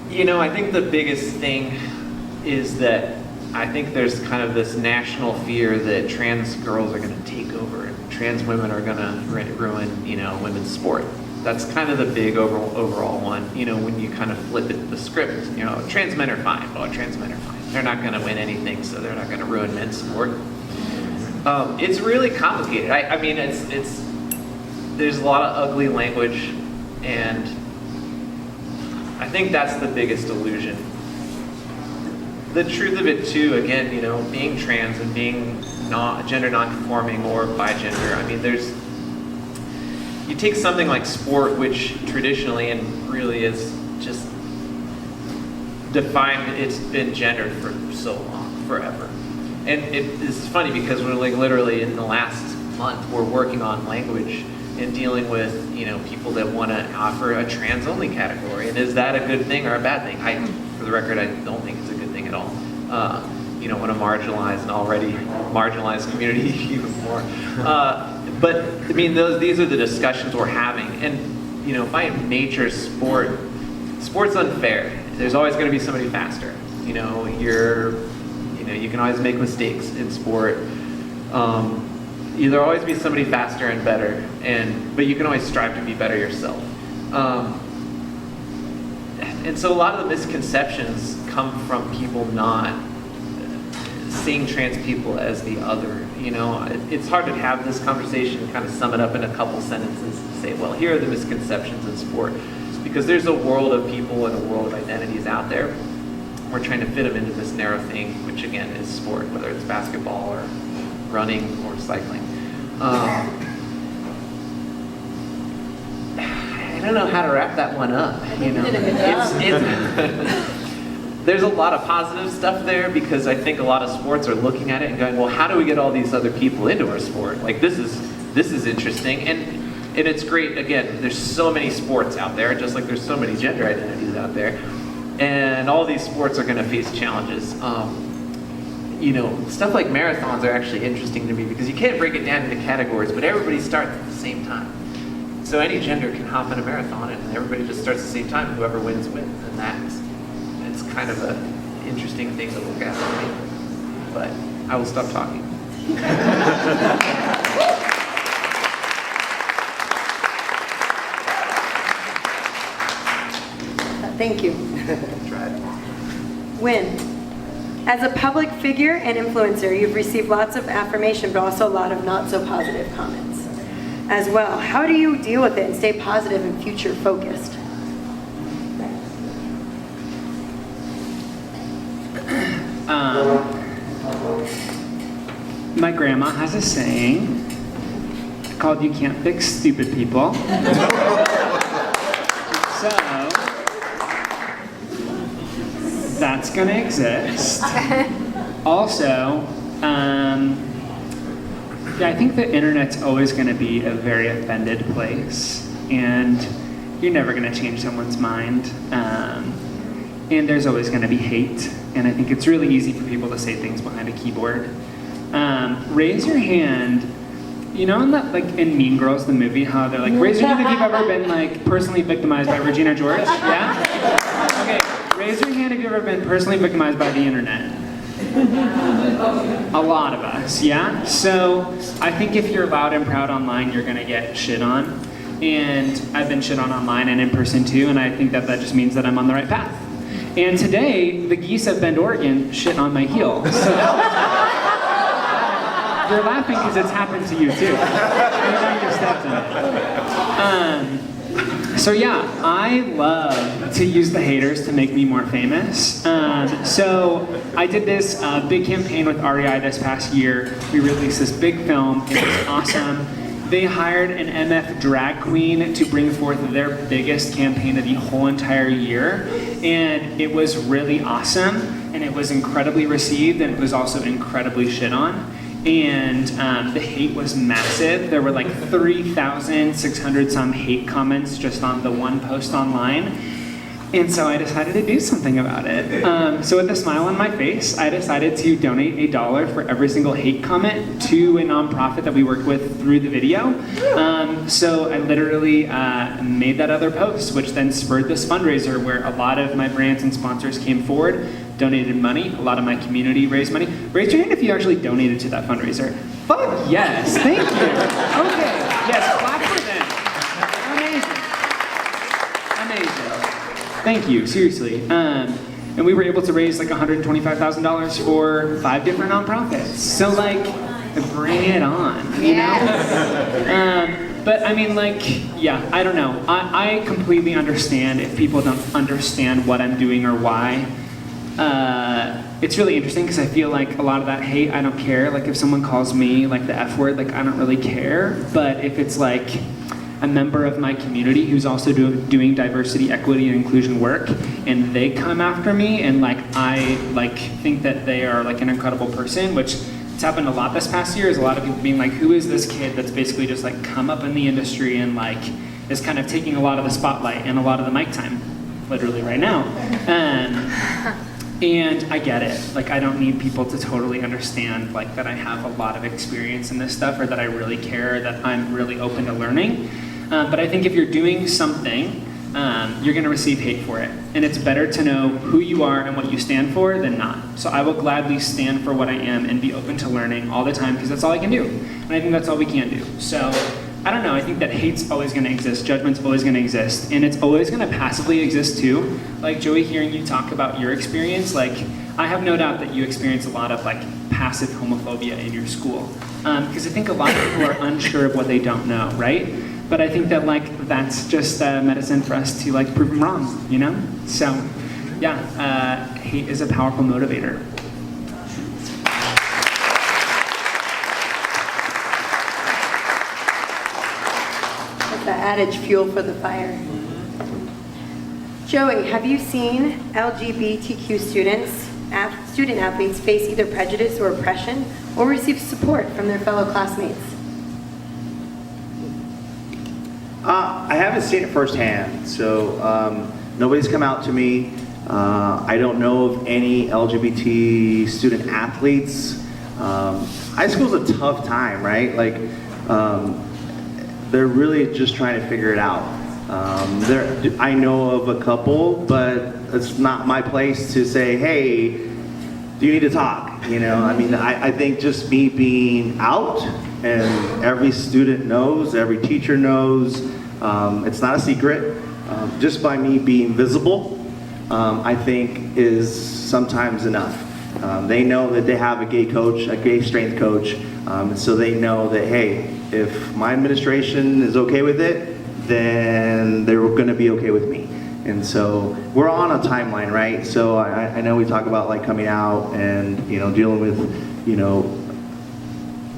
You know, I think the biggest thing is that I think there's kind of this national fear that trans girls are going to take over and trans women are going to ruin, you know, women's sport. That's kind of the big overall one. You know, when you kind of flip it, the script, you know, trans men are fine. Oh, trans men are fine. They're not going to win anything, so they're not going to ruin men's sport. It's really complicated. I mean, there's a lot of ugly language, and I think that's the biggest illusion. The truth of it too, again, you know, being trans and being gender non-conforming or bigender, I mean, you take something like sport, which traditionally and really is just defined, it's been gendered for so long, forever. And it's funny because we're like literally in the last month, we're working on language and dealing with, you know, people that want to offer a trans-only category. And is that a good thing or a bad thing? For the record, I don't think it's a good thing at all. You don't want to marginalize an already marginalized community even more. But I mean, these are the discussions we're having. And you know, by nature, sport's unfair. There's always going to be somebody faster. You know, you can always make mistakes in sport. There'll always be somebody faster and better, but you can always strive to be better yourself. And so a lot of the misconceptions come from people not seeing trans people as the other. You know, it's hard to have this conversation and kind of sum it up in a couple sentences and say, well, here are the misconceptions in sport. Because there's a world of people and a world of identities out there. We're trying to fit them into this narrow thing, which again is sport, whether it's basketball or running or cycling. I don't know how to wrap that one up. You know, there's a lot of positive stuff there because I think a lot of sports are looking at it and going, well, how do we get all these other people into our sport? Like this is interesting, and it's great. Again, there's so many sports out there, just like there's so many gender identities out there, and all these sports are going to face challenges. You know, stuff like marathons are actually interesting to me because you can't break it down into categories, but everybody starts at the same time. So any gender can hop in a marathon and everybody just starts at the same time. Whoever wins, wins. And it's kind of an interesting thing to look at for me. But I will stop talking. Thank you. Wyn, as a public figure and influencer, you've received lots of affirmation, but also a lot of not so positive comments as well. How do you deal with it and stay positive and future focused? My grandma has a saying called "You can't fix stupid people." So that's gonna exist. Also, I think the internet's always gonna be a very offended place, and you're never gonna change someone's mind. And there's always gonna be hate, and I think it's really easy for people to say things behind a keyboard. Raise your hand. You know, in Mean Girls, the movie, how they're like, raise your hand if you've ever been like personally victimized by Regina George. Yeah. Okay. Raise your hand if you've ever been personally victimized by the internet. A lot of us, yeah? So I think if you're loud and proud online, you're gonna get shit on. And I've been shit on online and in person too, and I think that just means that I'm on the right path. And today, the geese of Bend, Oregon shit on my heel. So You're laughing because it's happened to you too. You know you stepped in it. So yeah, I love to use the haters to make me more famous. So I did this big campaign with REI this past year. We released this big film. It was awesome. They hired an MF drag queen to bring forth their biggest campaign of the whole entire year. And it was really awesome, and it was incredibly received, and it was also incredibly shit on. And the hate was massive. There were like 3,600 some hate comments just on the one post online. And so I decided to do something about it. So with a smile on my face, I decided to donate $1 for every single hate comment to a nonprofit that we work with through the video. So I literally made that other post, which then spurred this fundraiser where a lot of my brands and sponsors came forward, donated money. A lot of my community raised money. Raise your hand if you actually donated to that fundraiser. Fuck yes, thank you. Okay, yes, clap for them. Amazing. Amazing. Thank you, seriously. And we were able to raise like $125,000 for 5 different nonprofits. So like, bring it on, you know? But I mean, like, yeah, I don't know. I completely understand if people don't understand what I'm doing or why. It's really interesting because I feel like a lot of that hate, I don't care. Like if someone calls me like the F word, like I don't really care. But if it's like a member of my community who's also doing diversity, equity, and inclusion work, and they come after me, and like I like think that they are like an incredible person, which it's happened a lot this past year. Is a lot of people being like, who is this kid that's basically just like come up in the industry and like is kind of taking a lot of the spotlight and a lot of the mic time, literally right now. And I get it. Like, I don't need people to totally understand, like, that I have a lot of experience in this stuff, or that I really care, that I'm really open to learning. But I think if you're doing something, you're gonna receive hate for it. And it's better to know who you are and what you stand for than not. So I will gladly stand for what I am and be open to learning all the time, because that's all I can do. And I think that's all we can do. So, I don't know, I think that hate's always gonna exist, judgment's always gonna exist, and it's always gonna passively exist too. Like Joey, hearing you talk about your experience, like I have no doubt that you experience a lot of like passive homophobia in your school. Because I think a lot of people are unsure of what they don't know, right? But I think that like that's just medicine for us to like prove them wrong, you know? So yeah, hate is a powerful motivator. The adage, fuel for the fire. Joey, have you seen LGBTQ student athletes face either prejudice or oppression, or receive support from their fellow classmates? I haven't seen it firsthand, so nobody's come out to me. I don't know of any LGBT student athletes. High school's a tough time, right? Like, they're really just trying to figure it out. I know of a couple, but it's not my place to say, hey, do you need to talk? You know, I mean, I think just me being out, and every student knows, every teacher knows, it's not a secret. Just by me being visible, I think is sometimes enough. They know that they have a gay coach, a gay strength coach, so they know that, hey, if my administration is okay with it, then they're gonna be okay with me. And so we're on a timeline, right? So I know we talk about like coming out and, you know, dealing with, you know,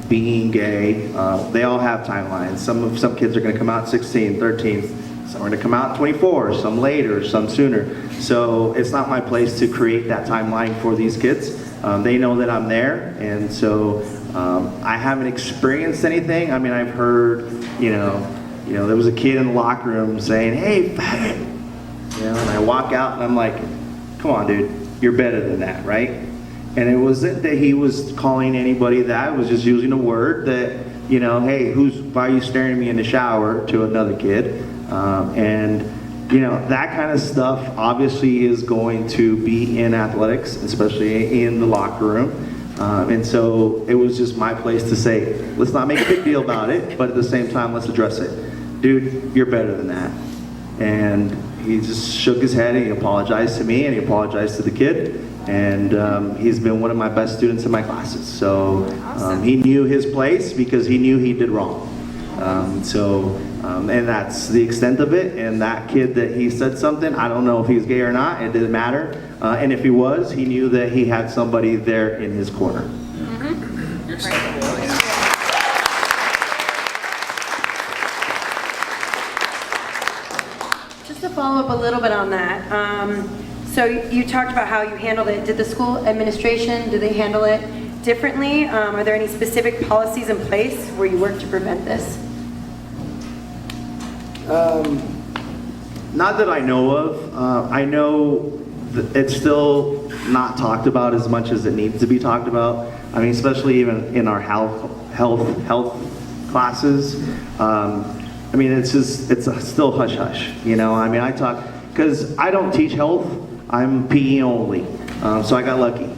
being gay. They all have timelines. Some kids are gonna come out 16, 13, some are gonna come out 24, some later, some sooner. So it's not my place to create that timeline for these kids. They know that I'm there, and so I haven't experienced anything. I mean, I've heard, you know, there was a kid in the locker room saying, "Hey, faggot," you know, and I walk out and I'm like, "Come on, dude, you're better than that, right?" And it wasn't that he was calling anybody that. It was just using a word that, you know, "Hey, why are you staring at me in the shower?" to another kid, and you know, that kind of stuff obviously is going to be in athletics, especially in the locker room. And so it was just my place to say, let's not make a big deal about it, but at the same time, let's address it. Dude, you're better than that. and he just shook his head and he apologized to me and he apologized to the kid. And he's been one of my best students in my classes. So he knew his place because he knew he did wrong. And that's the extent of it. And that kid that he said something, I don't know if he's gay or not, it didn't matter. And if he was, he knew that he had somebody there in his corner. You're so cool, yeah. Just to follow up a little bit on that. So you talked about how you handled it. Did the school administration, do they handle it differently? Are there any specific policies in place where you work to prevent this? Not that I know of. I know that it's still not talked about as much as it needs to be talked about. I mean, especially even in our health classes. I mean, it's still hush hush. You know, I mean, I talk because I don't teach health. I'm PE only, so I got lucky.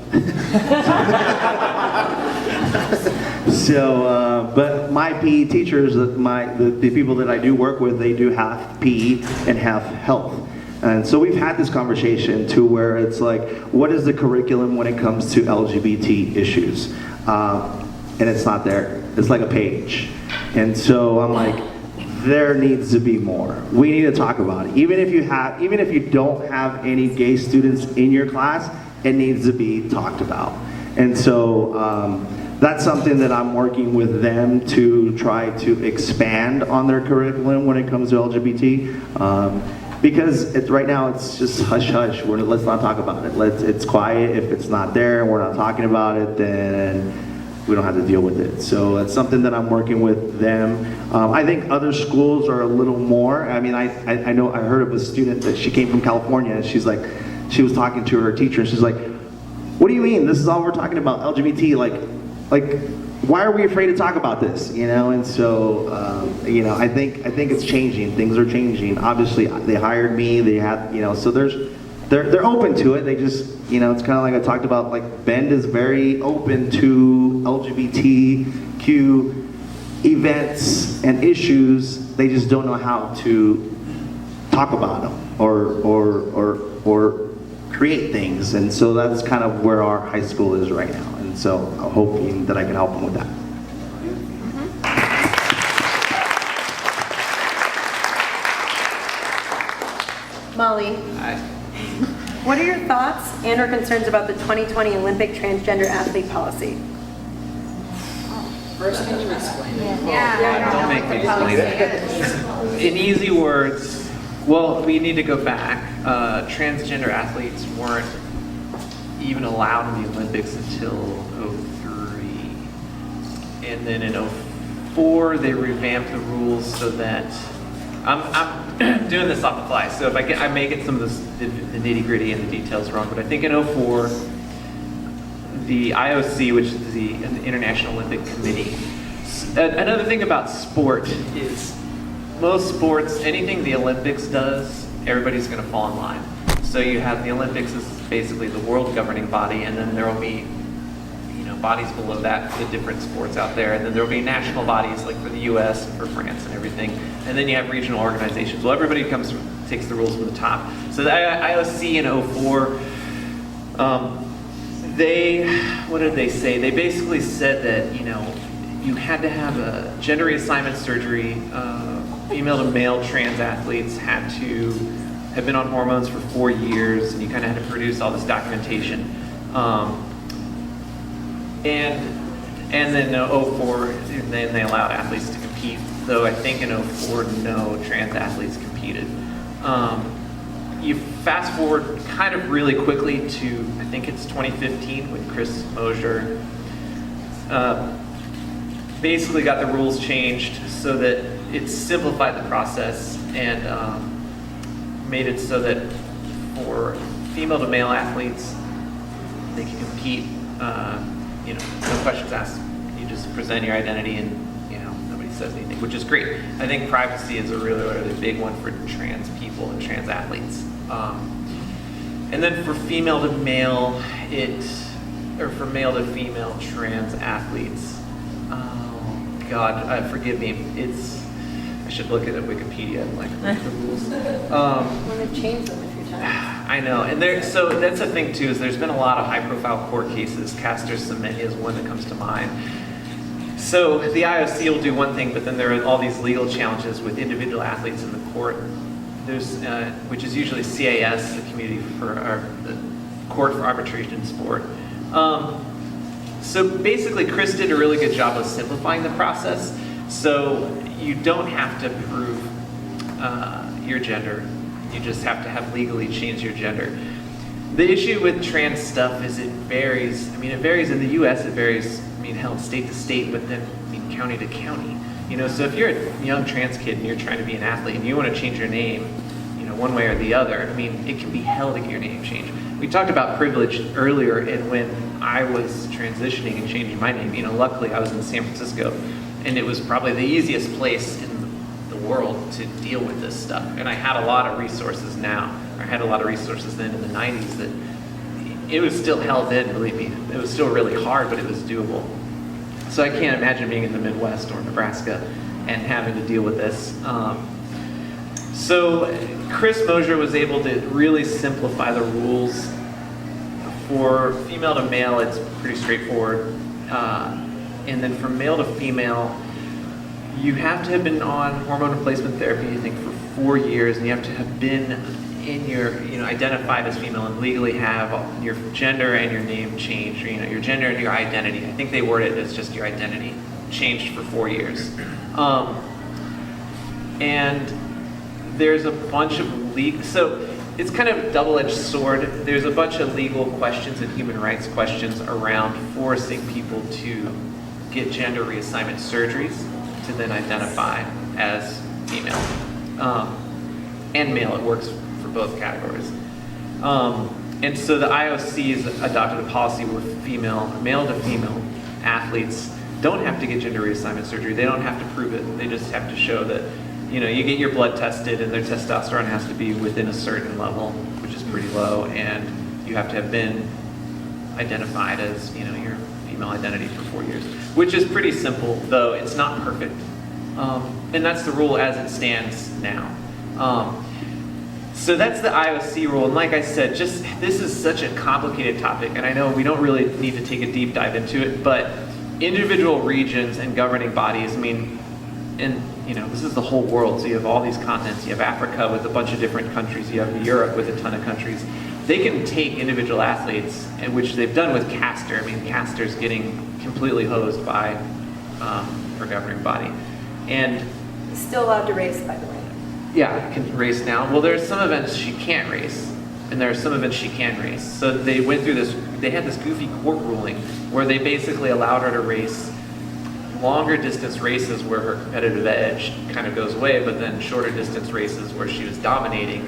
But my PE teachers, the people that I do work with, they do have PE and have health. And so we've had this conversation to where it's like, what is the curriculum when it comes to LGBT issues? And it's not there. It's like a page. And so I'm like, there needs to be more. We need to talk about it. Even if you don't have any gay students in your class, it needs to be talked about. And so that's something that I'm working with them to try to expand on their curriculum when it comes to LGBT. Because right now it's just hush hush. Let's not talk about it. It's quiet. If it's not there and we're not talking about it, then we don't have to deal with it. So it's something that I'm working with them. I think other schools are a little more. I mean, I heard of a student that she came from California and she was talking to her teacher and she's like, what do you mean? This is all we're talking about, LGBT, like why are we afraid to talk about this? You know, and so I think it's changing. Things are changing. Obviously, they hired me. They have, so they're open to it. They just, it's kind of like I talked about. Like Bend is very open to LGBTQ events and issues. They just don't know how to talk about them or create things. And so that's kind of where our high school is right now. And so I'm hoping that I can help them with that. Molly, Hi. what are your thoughts and or concerns about the 2020 Olympic transgender athlete policy? First, can you explain it? Don't make me explain it. In easy words, well, we need to go back. Transgender athletes weren't even allowed in the Olympics until 2003. And then in 2004, they revamped the rules so that, I'm doing this off the fly, so if I may get some of the nitty gritty and the details wrong, but I think in 2004, the IOC, which is the International Olympic Committee. Another thing about sport is most sports, anything the Olympics does, everybody's going to fall in line. So you have the Olympics is basically the world governing body, and then there will be, bodies below that for the different sports out there, and then there will be national bodies like for the U.S. and for France and everything, and then you have regional organizations. Well, everybody takes the rules from the top. So the IOC in 2004. What did they say? They basically said that, you had to have a gender reassignment surgery. Female to male trans athletes had to have been on hormones for 4 years, and you kind of had to produce all this documentation. And then in 2004, then they allowed athletes to compete. Though I think in 2004, no trans athletes competed. You fast forward kind of really quickly to, I think it's 2015, when Chris Mosier basically got the rules changed so that it simplified the process and made it so that for female to male athletes, they can compete, no questions asked. You just present your identity and, nobody says anything, which is great. I think privacy is a really, really big one for trans people and trans athletes. And then for female to male, for male to female trans athletes, forgive me, I should look at Wikipedia and like look at the rules. Well, they've changed them a few times. I know, and so that's the thing too, is there's been a lot of high-profile court cases. Caster Semenya is one that comes to mind. So the IOC will do one thing, but then there are all these legal challenges with individual athletes in the court. There's, which is usually CAS, the Community for the Court for Arbitration in Sport. So basically, Chris did a really good job of simplifying the process. So you don't have to prove your gender. You just have to have legally changed your gender. The issue with trans stuff is it varies. I mean, it varies in the U.S. It varies. I mean, hell, state to state, but then county to county. You know, so if you're a young trans kid and you're trying to be an athlete and you want to change your name, you know, one way or the other, I mean, it can be hell to get your name changed. We talked about privilege earlier, and when I was transitioning and changing my name, you know, luckily I was in San Francisco, and it was probably the easiest place in the world to deal with this stuff. And I had a lot of resources now. I had a lot of resources then in the 90s that it was still hell then, believe me. It was still really hard, but it was doable. So I can't imagine being in the Midwest or Nebraska and having to deal with this. So Chris Mosier was able to really simplify the rules. For female to male, it's pretty straightforward. And then from male to female, you have to have been on hormone replacement therapy, I think, for 4 years, and you have to have been in your, you know, identified as female and legally have your gender and your name changed, or, you know, your gender and your identity. I think they word it as just your identity changed for 4 years. And there's a bunch of so it's kind of a double-edged sword. There's a bunch of legal questions and human rights questions around forcing people to get gender reassignment surgeries to then identify as female. And male, it works for both categories. And so the IOC has adopted a policy where male to female athletes don't have to get gender reassignment surgery. They don't have to prove it. They just have to show that, you know, you get your blood tested and their testosterone has to be within a certain level, which is pretty low, and you have to have been identified as, you know, your female identity for 4 years, which is pretty simple, though it's not perfect. And that's the rule as it stands now. So that's the IOC rule, and like I said, this is such a complicated topic, and I know we don't really need to take a deep dive into it, but individual regions and governing bodies, I mean, and you know, this is the whole world, so you have all these continents, you have Africa with a bunch of different countries, you have Europe with a ton of countries. They can take individual athletes, and which they've done with Caster. I mean, Caster's getting completely hosed by her governing body. And He's still allowed to race, by the way. yeah, can race now. Well, there's some events she can't race, and there are some events she can race. So they went through this, they had this goofy court ruling where they basically allowed her to race longer distance races where her competitive edge kind of goes away, but then shorter distance races where she was dominating,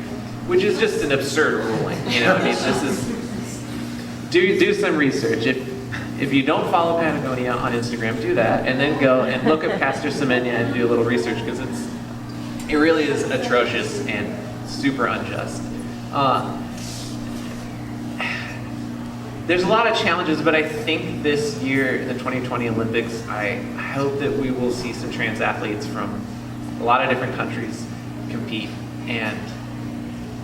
which is just an absurd ruling. You know, I mean, this is, do some research. If you don't follow Patagonia on Instagram, do that, and then go and look up Caster Semenya and do a little research, because it really is atrocious and super unjust. There's a lot of challenges, but I think this year in the 2020 Olympics, I hope that we will see some trans athletes from a lot of different countries compete, and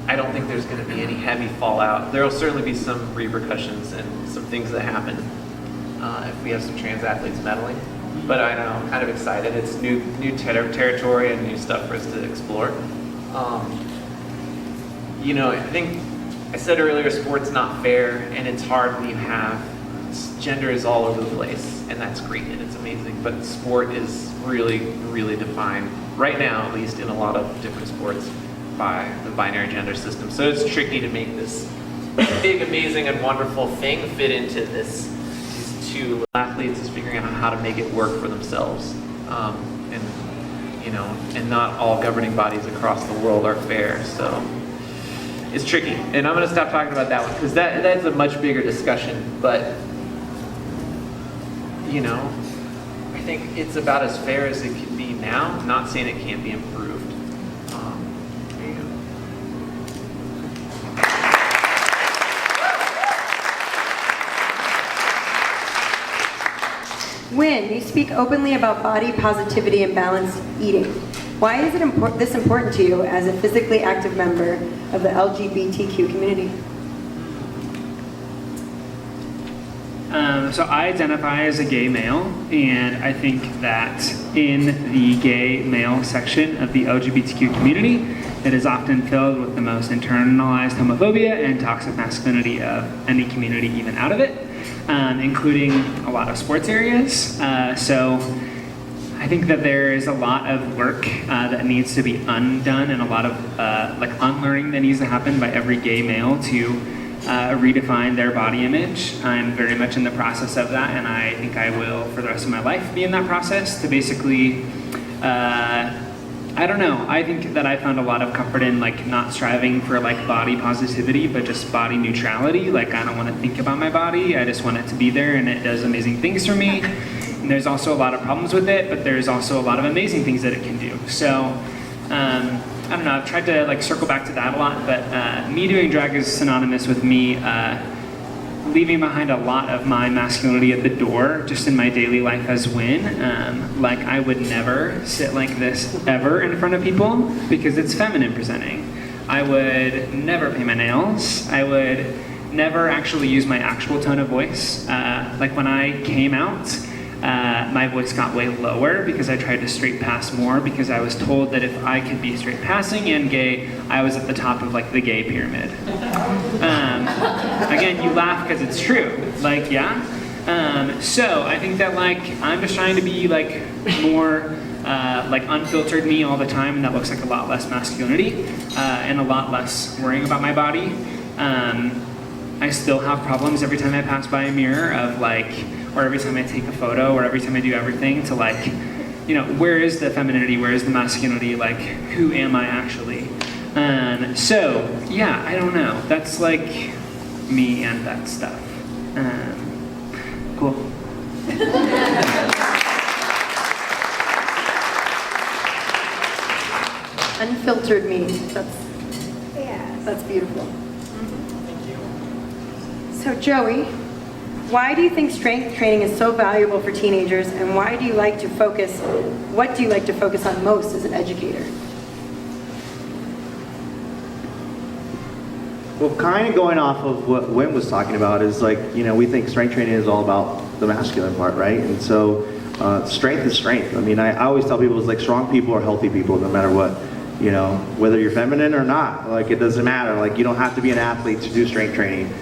I don't think there's going to be any heavy fallout. There will certainly be some repercussions and some things that happen if we have some trans athletes medaling. But I know, I'm kind of excited. It's new territory and new stuff for us to explore. You know, I think I said earlier, sport's not fair, and it's hard when you have gender is all over the place, and that's great and it's amazing. But sport is really, really defined right now, at least in a lot of different sports, by the binary gender system. So it's tricky to make this big, amazing, and wonderful thing fit into these two athletes is figuring out how to make it work for themselves. And you know, and not all governing bodies across the world are fair. So it's tricky, and I'm going to stop talking about that one because that's a much bigger discussion. But you know, I think it's about as fair as it can be now. I'm not saying it can't be improved. There you go. Wyn, you speak openly about body positivity and balanced eating. Why is it this important to you as a physically active member of the LGBTQ community? So I identify as a gay male, and I think that in the gay male section of the LGBTQ community, it is often filled with the most internalized homophobia and toxic masculinity of any community, even out of it, including a lot of sports areas. So I think that there is a lot of work that needs to be undone, and a lot of unlearning that needs to happen by every gay male to redefine their body image. I'm very much in the process of that, and I think I will for the rest of my life be in that process to basically, I don't know, I think that I found a lot of comfort in not striving for body positivity, but just body neutrality. I don't want to think about my body, I just want it to be there, and it does amazing things for me. And there's also a lot of problems with it, but there's also a lot of amazing things that it can do. So, I don't know, I've tried to circle back to that a lot, but me doing drag is synonymous with me leaving behind a lot of my masculinity at the door, just in my daily life as Wyn. I would never sit like this ever in front of people because it's feminine presenting. I would never paint my nails. I would never actually use my actual tone of voice. When I came out, my voice got way lower because I tried to straight pass more, because I was told that if I could be straight passing and gay, I was at the top of the gay pyramid. Again, you laugh because it's true. So I think that I'm just trying to be more unfiltered me all the time, and that looks like a lot less masculinity and a lot less worrying about my body. I still have problems every time I pass by a mirror of or every time I take a photo, or every time I do everything to where is the femininity, where is the masculinity, who am I actually? So yeah, I don't know, that's me and that stuff. Cool. Unfiltered me, that's beautiful. So Joey, why do you think strength training is so valuable for teenagers, and what do you like to focus on most as an educator? Well, kind of going off of what Wyn was talking about is we think strength training is all about the masculine part, right? And so strength is strength. I mean, I always tell people it's strong people are healthy people no matter what. Whether you're feminine or not, it doesn't matter. You don't have to be an athlete to do strength training.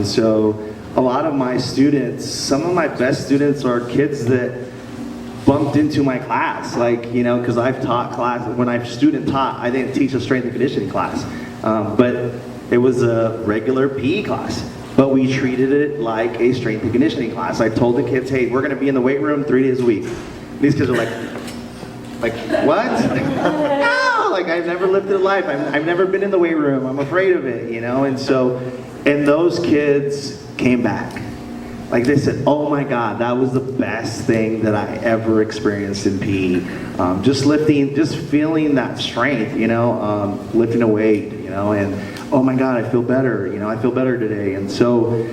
So a lot of my students, some of my best students are kids that bumped into my class, because I've taught class, when I student taught, I didn't teach a strength and conditioning class, but it was a regular PE class, but we treated it like a strength and conditioning class. I told the kids, hey, we're gonna be in the weight room 3 days a week. These kids are like, what? No, I've never lived a life, I've never been in the weight room, I'm afraid of it, and those kids came back. They said, oh my God, that was the best thing that I ever experienced in PE. Just lifting, just feeling that strength, lifting a weight, and oh my God, I feel better, I feel better today. And so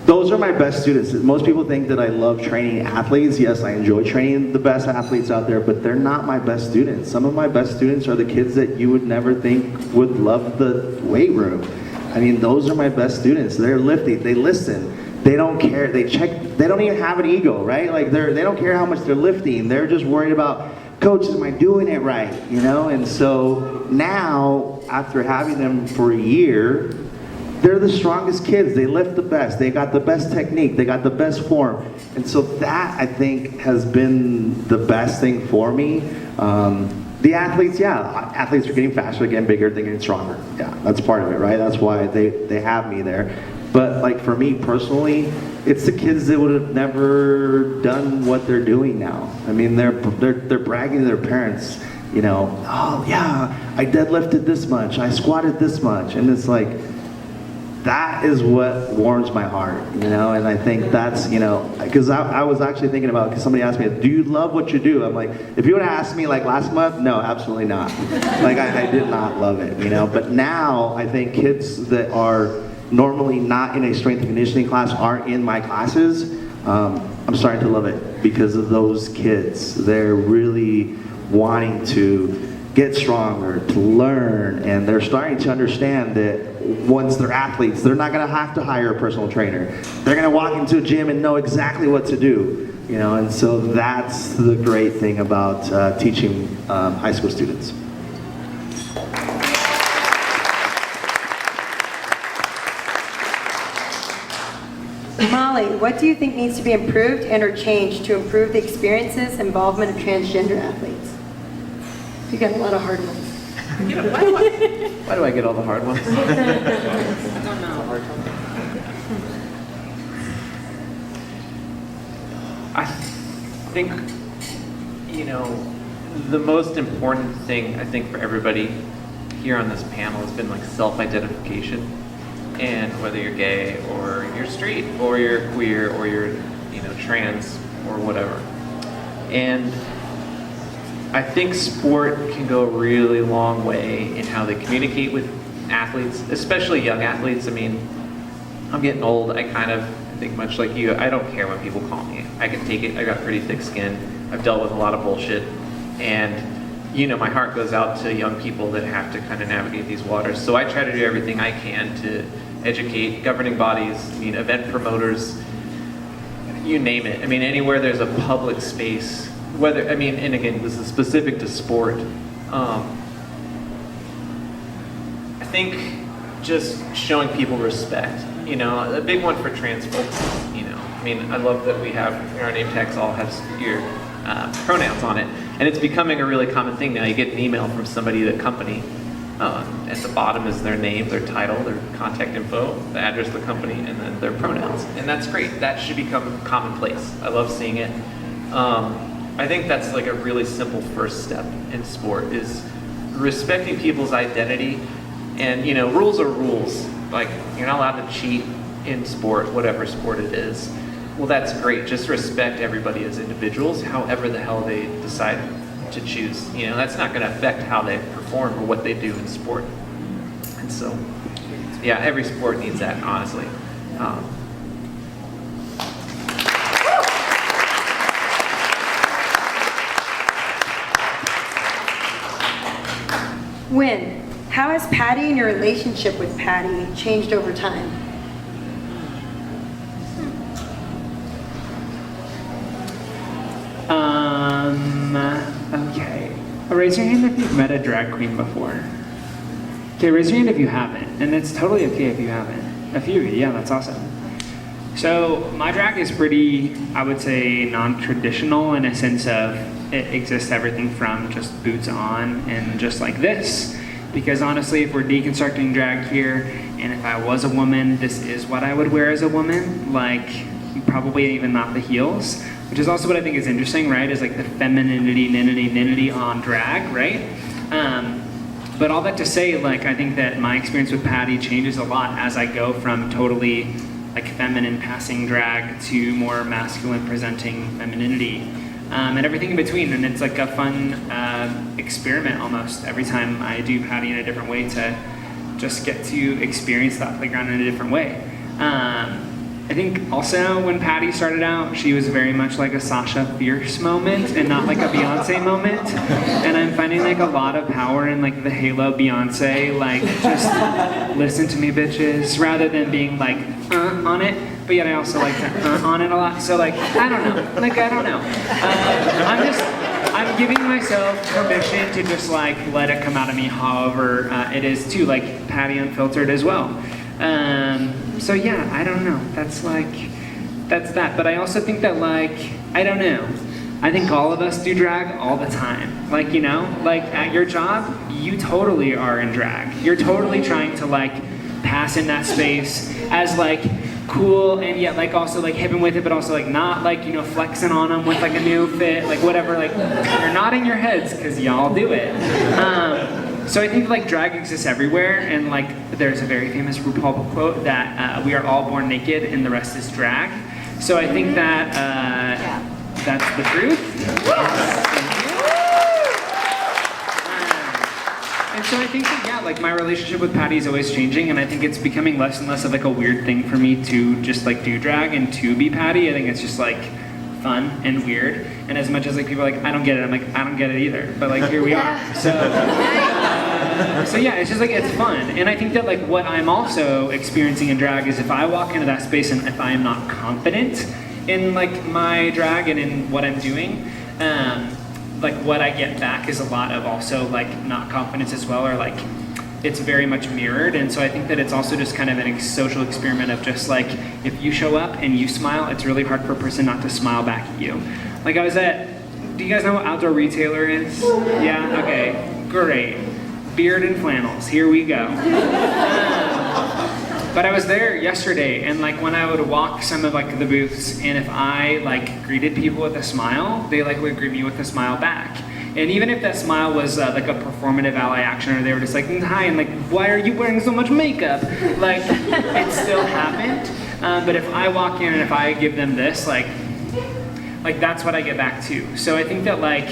those are my best students. Most people think that I love training athletes. Yes, I enjoy training the best athletes out there, but they're not my best students. Some of my best students are the kids that you would never think would love the weight room. I mean, those are my best students. They're lifting, they listen, they don't care, they check, they don't even have an ego, right? They don't care how much they're lifting. They're just worried about, coach, am I doing it right? And so now, after having them for a year, they're the strongest kids. They lift the best. They got the best technique. They got the best form. And so that, I think, has been the best thing for me. The athletes, yeah, athletes are getting faster, they're getting bigger, they're getting stronger. Yeah, that's part of it, right? That's why they have me there. But for me personally, it's the kids that would have never done what they're doing now. I mean, they're bragging to their parents, oh yeah, I deadlifted this much, I squatted this much, and it's that is what warms my heart, and I think that's, because I was actually thinking about, because somebody asked me, do you love what you do? I'm like, if you would have asked me last month, no, absolutely not. I did not love it, but now I think kids that are normally not in a strength and conditioning class are in my classes. I'm starting to love it because of those kids. They're really wanting to get stronger, to learn, and they're starting to understand that once they're athletes, they're not going to have to hire a personal trainer. They're going to walk into a gym and know exactly what to do, you know, and so that's the great thing about teaching high school students. Molly, what do you think needs to be improved and or changed to improve the experiences involvement of transgender athletes? You got a lot of hard ones. Why do I get all the hard ones? I think, you know, the most important thing I think for everybody here on this panel has been like self-identification. And whether you're gay or you're straight or you're queer or you're, you know, trans or whatever. And I think sport can go a really long way in how they communicate with athletes, especially young athletes. I mean, I'm getting old. I think much like you, I don't care what people call me. I can take it. I got pretty thick skin. I've dealt with a lot of bullshit. And, you know, my heart goes out to young people that have to kind of navigate these waters. So I try to do everything I can to educate governing bodies, I mean, event promoters, you name it. I mean, anywhere there's a public space, whether, I mean, and again, this is specific to sport. I think just showing people respect, you know, a big one for trans folks, you know, I mean, I love that we have, our name tags all have your pronouns on it, and it's becoming a really common thing now. You get an email from somebody at a company, at the bottom is their name, their title, their contact info, the address of the company, and then their pronouns. And that's great. That should become commonplace. I love seeing it. I think that's like a really simple first step in sport is respecting people's identity. And, you know, rules are rules. Like, you're not allowed to cheat in sport, whatever sport it is. Well, that's great. Just respect everybody as individuals, however the hell they decide to choose. You know, that's not going to affect how they perform or what they do in sport. And so, yeah, every sport needs that, honestly. Wyn, how has Patty and your relationship with Patty changed over time? Okay. Raise your hand if you've met a drag queen before. Okay, raise your hand if you haven't. And it's totally okay if you haven't. A few of you, yeah, that's awesome. So my drag is pretty, I would say, non-traditional in a sense of it exists everything from just boots on and just like this. Because honestly, if we're deconstructing drag here, and if I was a woman, this is what I would wear as a woman. Like, probably even not the heels. Which is also what I think is interesting, right? Is like the femininity on drag, right? But all that to say, like, I think that my experience with Patty changes a lot as I go from totally like feminine passing drag to more masculine presenting femininity. And everything in between, and it's like a fun experiment almost every time I do Patty in a different way to just get to experience that playground in a different way. I think also when Patty started out, she was very much like a Sasha Fierce moment and not like a Beyonce moment. And I'm finding like a lot of power in like the Halo Beyonce, like just listen to me bitches, rather than being like on it. But yet I also like to on it a lot. So like, I don't know, I'm giving myself permission to just like let it come out of me however it is too, like Patty Unfiltered as well. So yeah, I don't know. That's that. But I also think that like, I don't know. I think all of us do drag all the time. Like, you know, like at your job, you totally are in drag. You're totally trying to like pass in that space as like cool and yet like also like hip and with it, but also like not like, you know, flexing on them with like a new fit, like whatever, like you're nodding your heads because y'all do it. So I think like drag exists everywhere, and like there's a very famous RuPaul quote that we are all born naked and the rest is drag. So I think that that's the truth. And so I think that, yeah, like my relationship with Patty is always changing, and I think it's becoming less and less of like a weird thing for me to just like do drag and to be Patty. I think it's just like fun and weird. And as much as like people are like, I don't get it, I'm like, I don't get it either. But like here we are. So yeah, it's just like it's fun. And I think that like what I'm also experiencing in drag is if I walk into that space and if I am not confident in like my drag and in what I'm doing, like what I get back is a lot of also like not confidence as well, or like it's very much mirrored. And so I think that it's also just kind of a social experiment of just like, if you show up and you smile, it's really hard for a person not to smile back at you. Like I was at, do you guys know what Outdoor Retailer is? Yeah, okay, great. Beard and flannels, here we go. But I was there yesterday, and like when I would walk some of like the booths, and if I like greeted people with a smile, they like would greet me with a smile back. And even if that smile was like a performative ally action, or they were just like, hi, and like, why are you wearing so much makeup? Like, it still happened. But if I walk in and if I give them this, like that's what I get back too. So I think that like,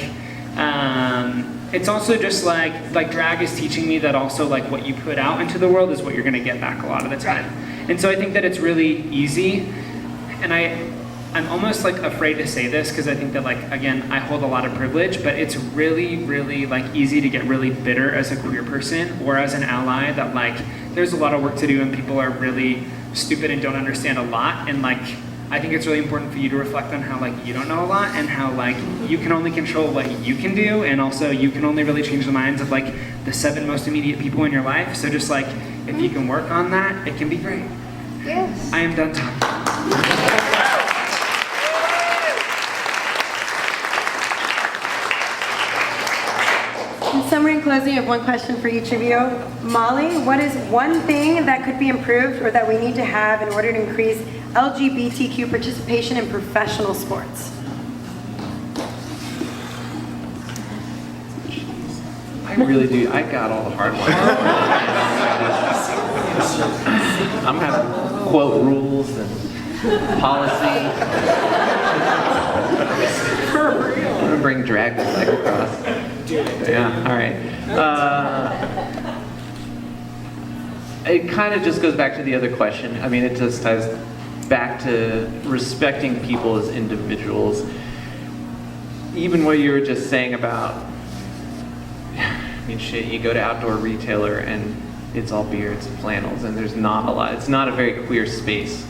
it's also just like drag is teaching me that also like what you put out into the world is what you're gonna get back a lot of the time. And so I think that it's really easy, and I'm almost like afraid to say this because I think that like, again, I hold a lot of privilege, but it's really, really like easy to get really bitter as a queer person or as an ally that like, there's a lot of work to do and people are really stupid and don't understand a lot. And like, I think it's really important for you to reflect on how like you don't know a lot and how like you can only control what you can do, and also you can only really change the minds of like the 7 most immediate people in your life. So just like, if you can work on that, it can be great. Yes. I am done talking. In summary and closing, I have one question for each of you. Molly, what is one thing that could be improved or that we need to have in order to increase LGBTQ participation in professional sports? I really do. I got all the hard ones. I'm gonna have to quote rules and policy. I'm gonna bring drag to cyclocross. Yeah, all right. It kind of just goes back to the other question. I mean, it just ties back to respecting people as individuals. Even what you were just saying about, I mean, shit, you go to Outdoor Retailer and it's all beards and flannels, and there's not a lot. It's not a very queer space.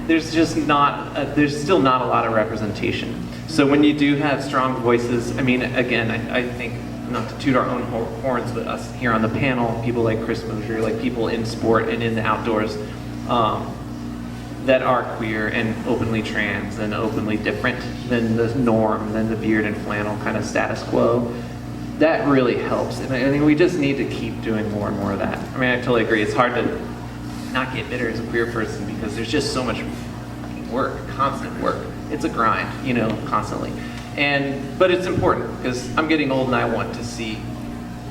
There's just not, there's still not a lot of representation. So when you do have strong voices, I mean, again, I think, not to toot our own horns, but us here on the panel, people like Chris Mosier, like people in sport and in the outdoors that are queer and openly trans and openly different than the norm, than the beard and flannel kind of status quo, that really helps. And I think we just need to keep doing more and more of that. I mean, I totally agree. It's hard to not get bitter as a queer person because there's just so much work, constant work. It's a grind, you know, constantly. But it's important because I'm getting old and I want to see,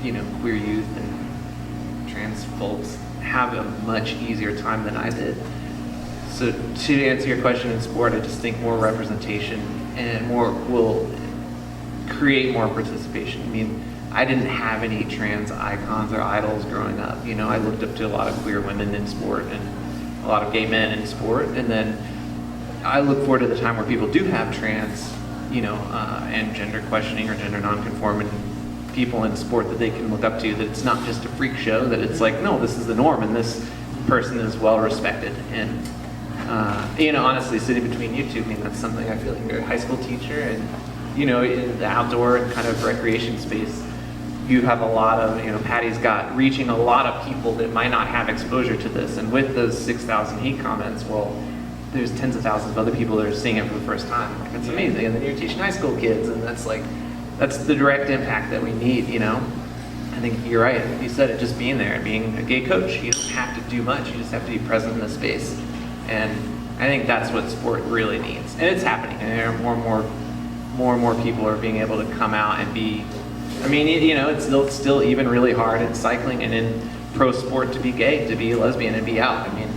you know, queer youth and trans folks have a much easier time than I did. So to answer your question in sport, I just think more representation and more will create more participation. I mean, I didn't have any trans icons or idols growing up. You know, I looked up to a lot of queer women in sport and a lot of gay men in sport, and then I look forward to the time where people do have trans, you know, and gender questioning or gender nonconforming people in sport that they can look up to, that it's not just a freak show, that it's like, no, this is the norm and this person is well respected. And, you know, honestly, sitting between you two, I mean, that's something I feel like you're a high school teacher and, you know, in the outdoor and kind of recreation space, you have a lot of, you know, Patty's got reaching a lot of people that might not have exposure to this. And with those 6,000 hate comments, well, there's tens of thousands of other people that are seeing it for the first time. Like, it's amazing. And then you're teaching high school kids, and that's the direct impact that we need, you know? I think you're right. You said it, just being there, being a gay coach. You don't have to do much. You just have to be present in the space. And I think that's what sport really needs. And it's happening. And there are more and more people are being able to come out and be, I mean, you know, it's still even really hard in cycling and in pro sport to be gay, to be a lesbian and be out. I mean,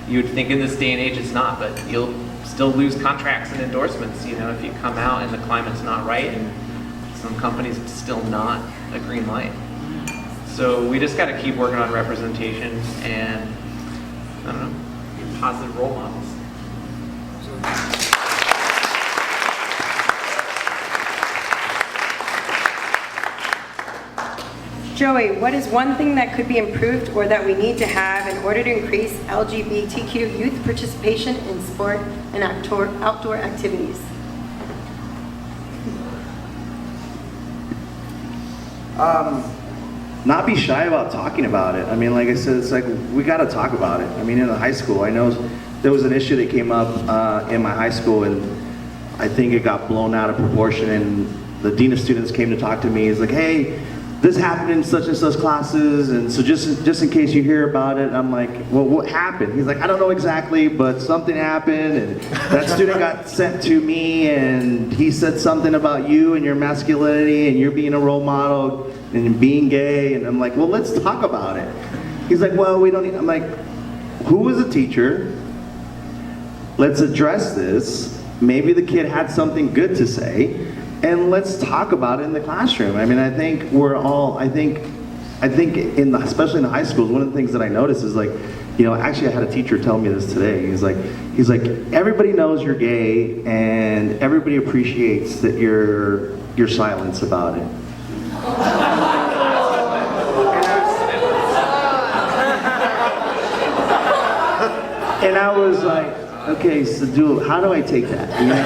you would think in this day and age it's not, but you'll still lose contracts and endorsements, you know, if you come out and the climate's not right, and some companies it's still not a green light. So we just got to keep working on representation and, I don't know, positive role models. Joey, what is one thing that could be improved or that we need to have in order to increase LGBTQ youth participation in sport and outdoor activities? Not be shy about talking about it. I mean, like I said, it's like we got to talk about it. I mean, in the high school, I know there was an issue that came up in my high school, and I think it got blown out of proportion. And the dean of students came to talk to me. He's like, "Hey, this happened in such and such classes, and so just in case you hear about it." I'm like, "Well, what happened?" He's like, "I don't know exactly, but something happened, and that student got sent to me, and he said something about you and your masculinity, and you're being a role model, and being gay." And I'm like, "Well, let's talk about it." He's like, "Well, we don't need," I'm like, "Who was the teacher? Let's address this. Maybe the kid had something good to say, and let's talk about it in the classroom." I mean, I think we're all, I think especially in the high schools, one of the things that I noticed is like, you know, actually I had a teacher tell me this today. He's like, everybody knows you're gay, and everybody appreciates that your silence about it. And I was like, okay, so how do I take that? You know,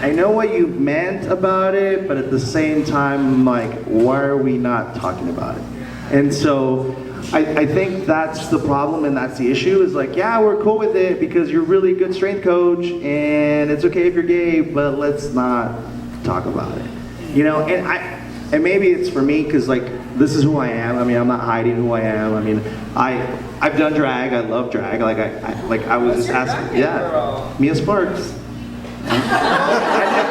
I know what you meant about it, but at the same time, I'm like, why are we not talking about it? And so I think that's the problem, and that's the issue, is like, yeah, we're cool with it because you're really a good strength coach, and it's okay if you're gay, but let's not talk about it. You know, and maybe it's for me because like this is who I am. I mean, I'm not hiding who I am. I mean, I've done drag. I love drag. I was just asking. Yeah, Mia Sparks. I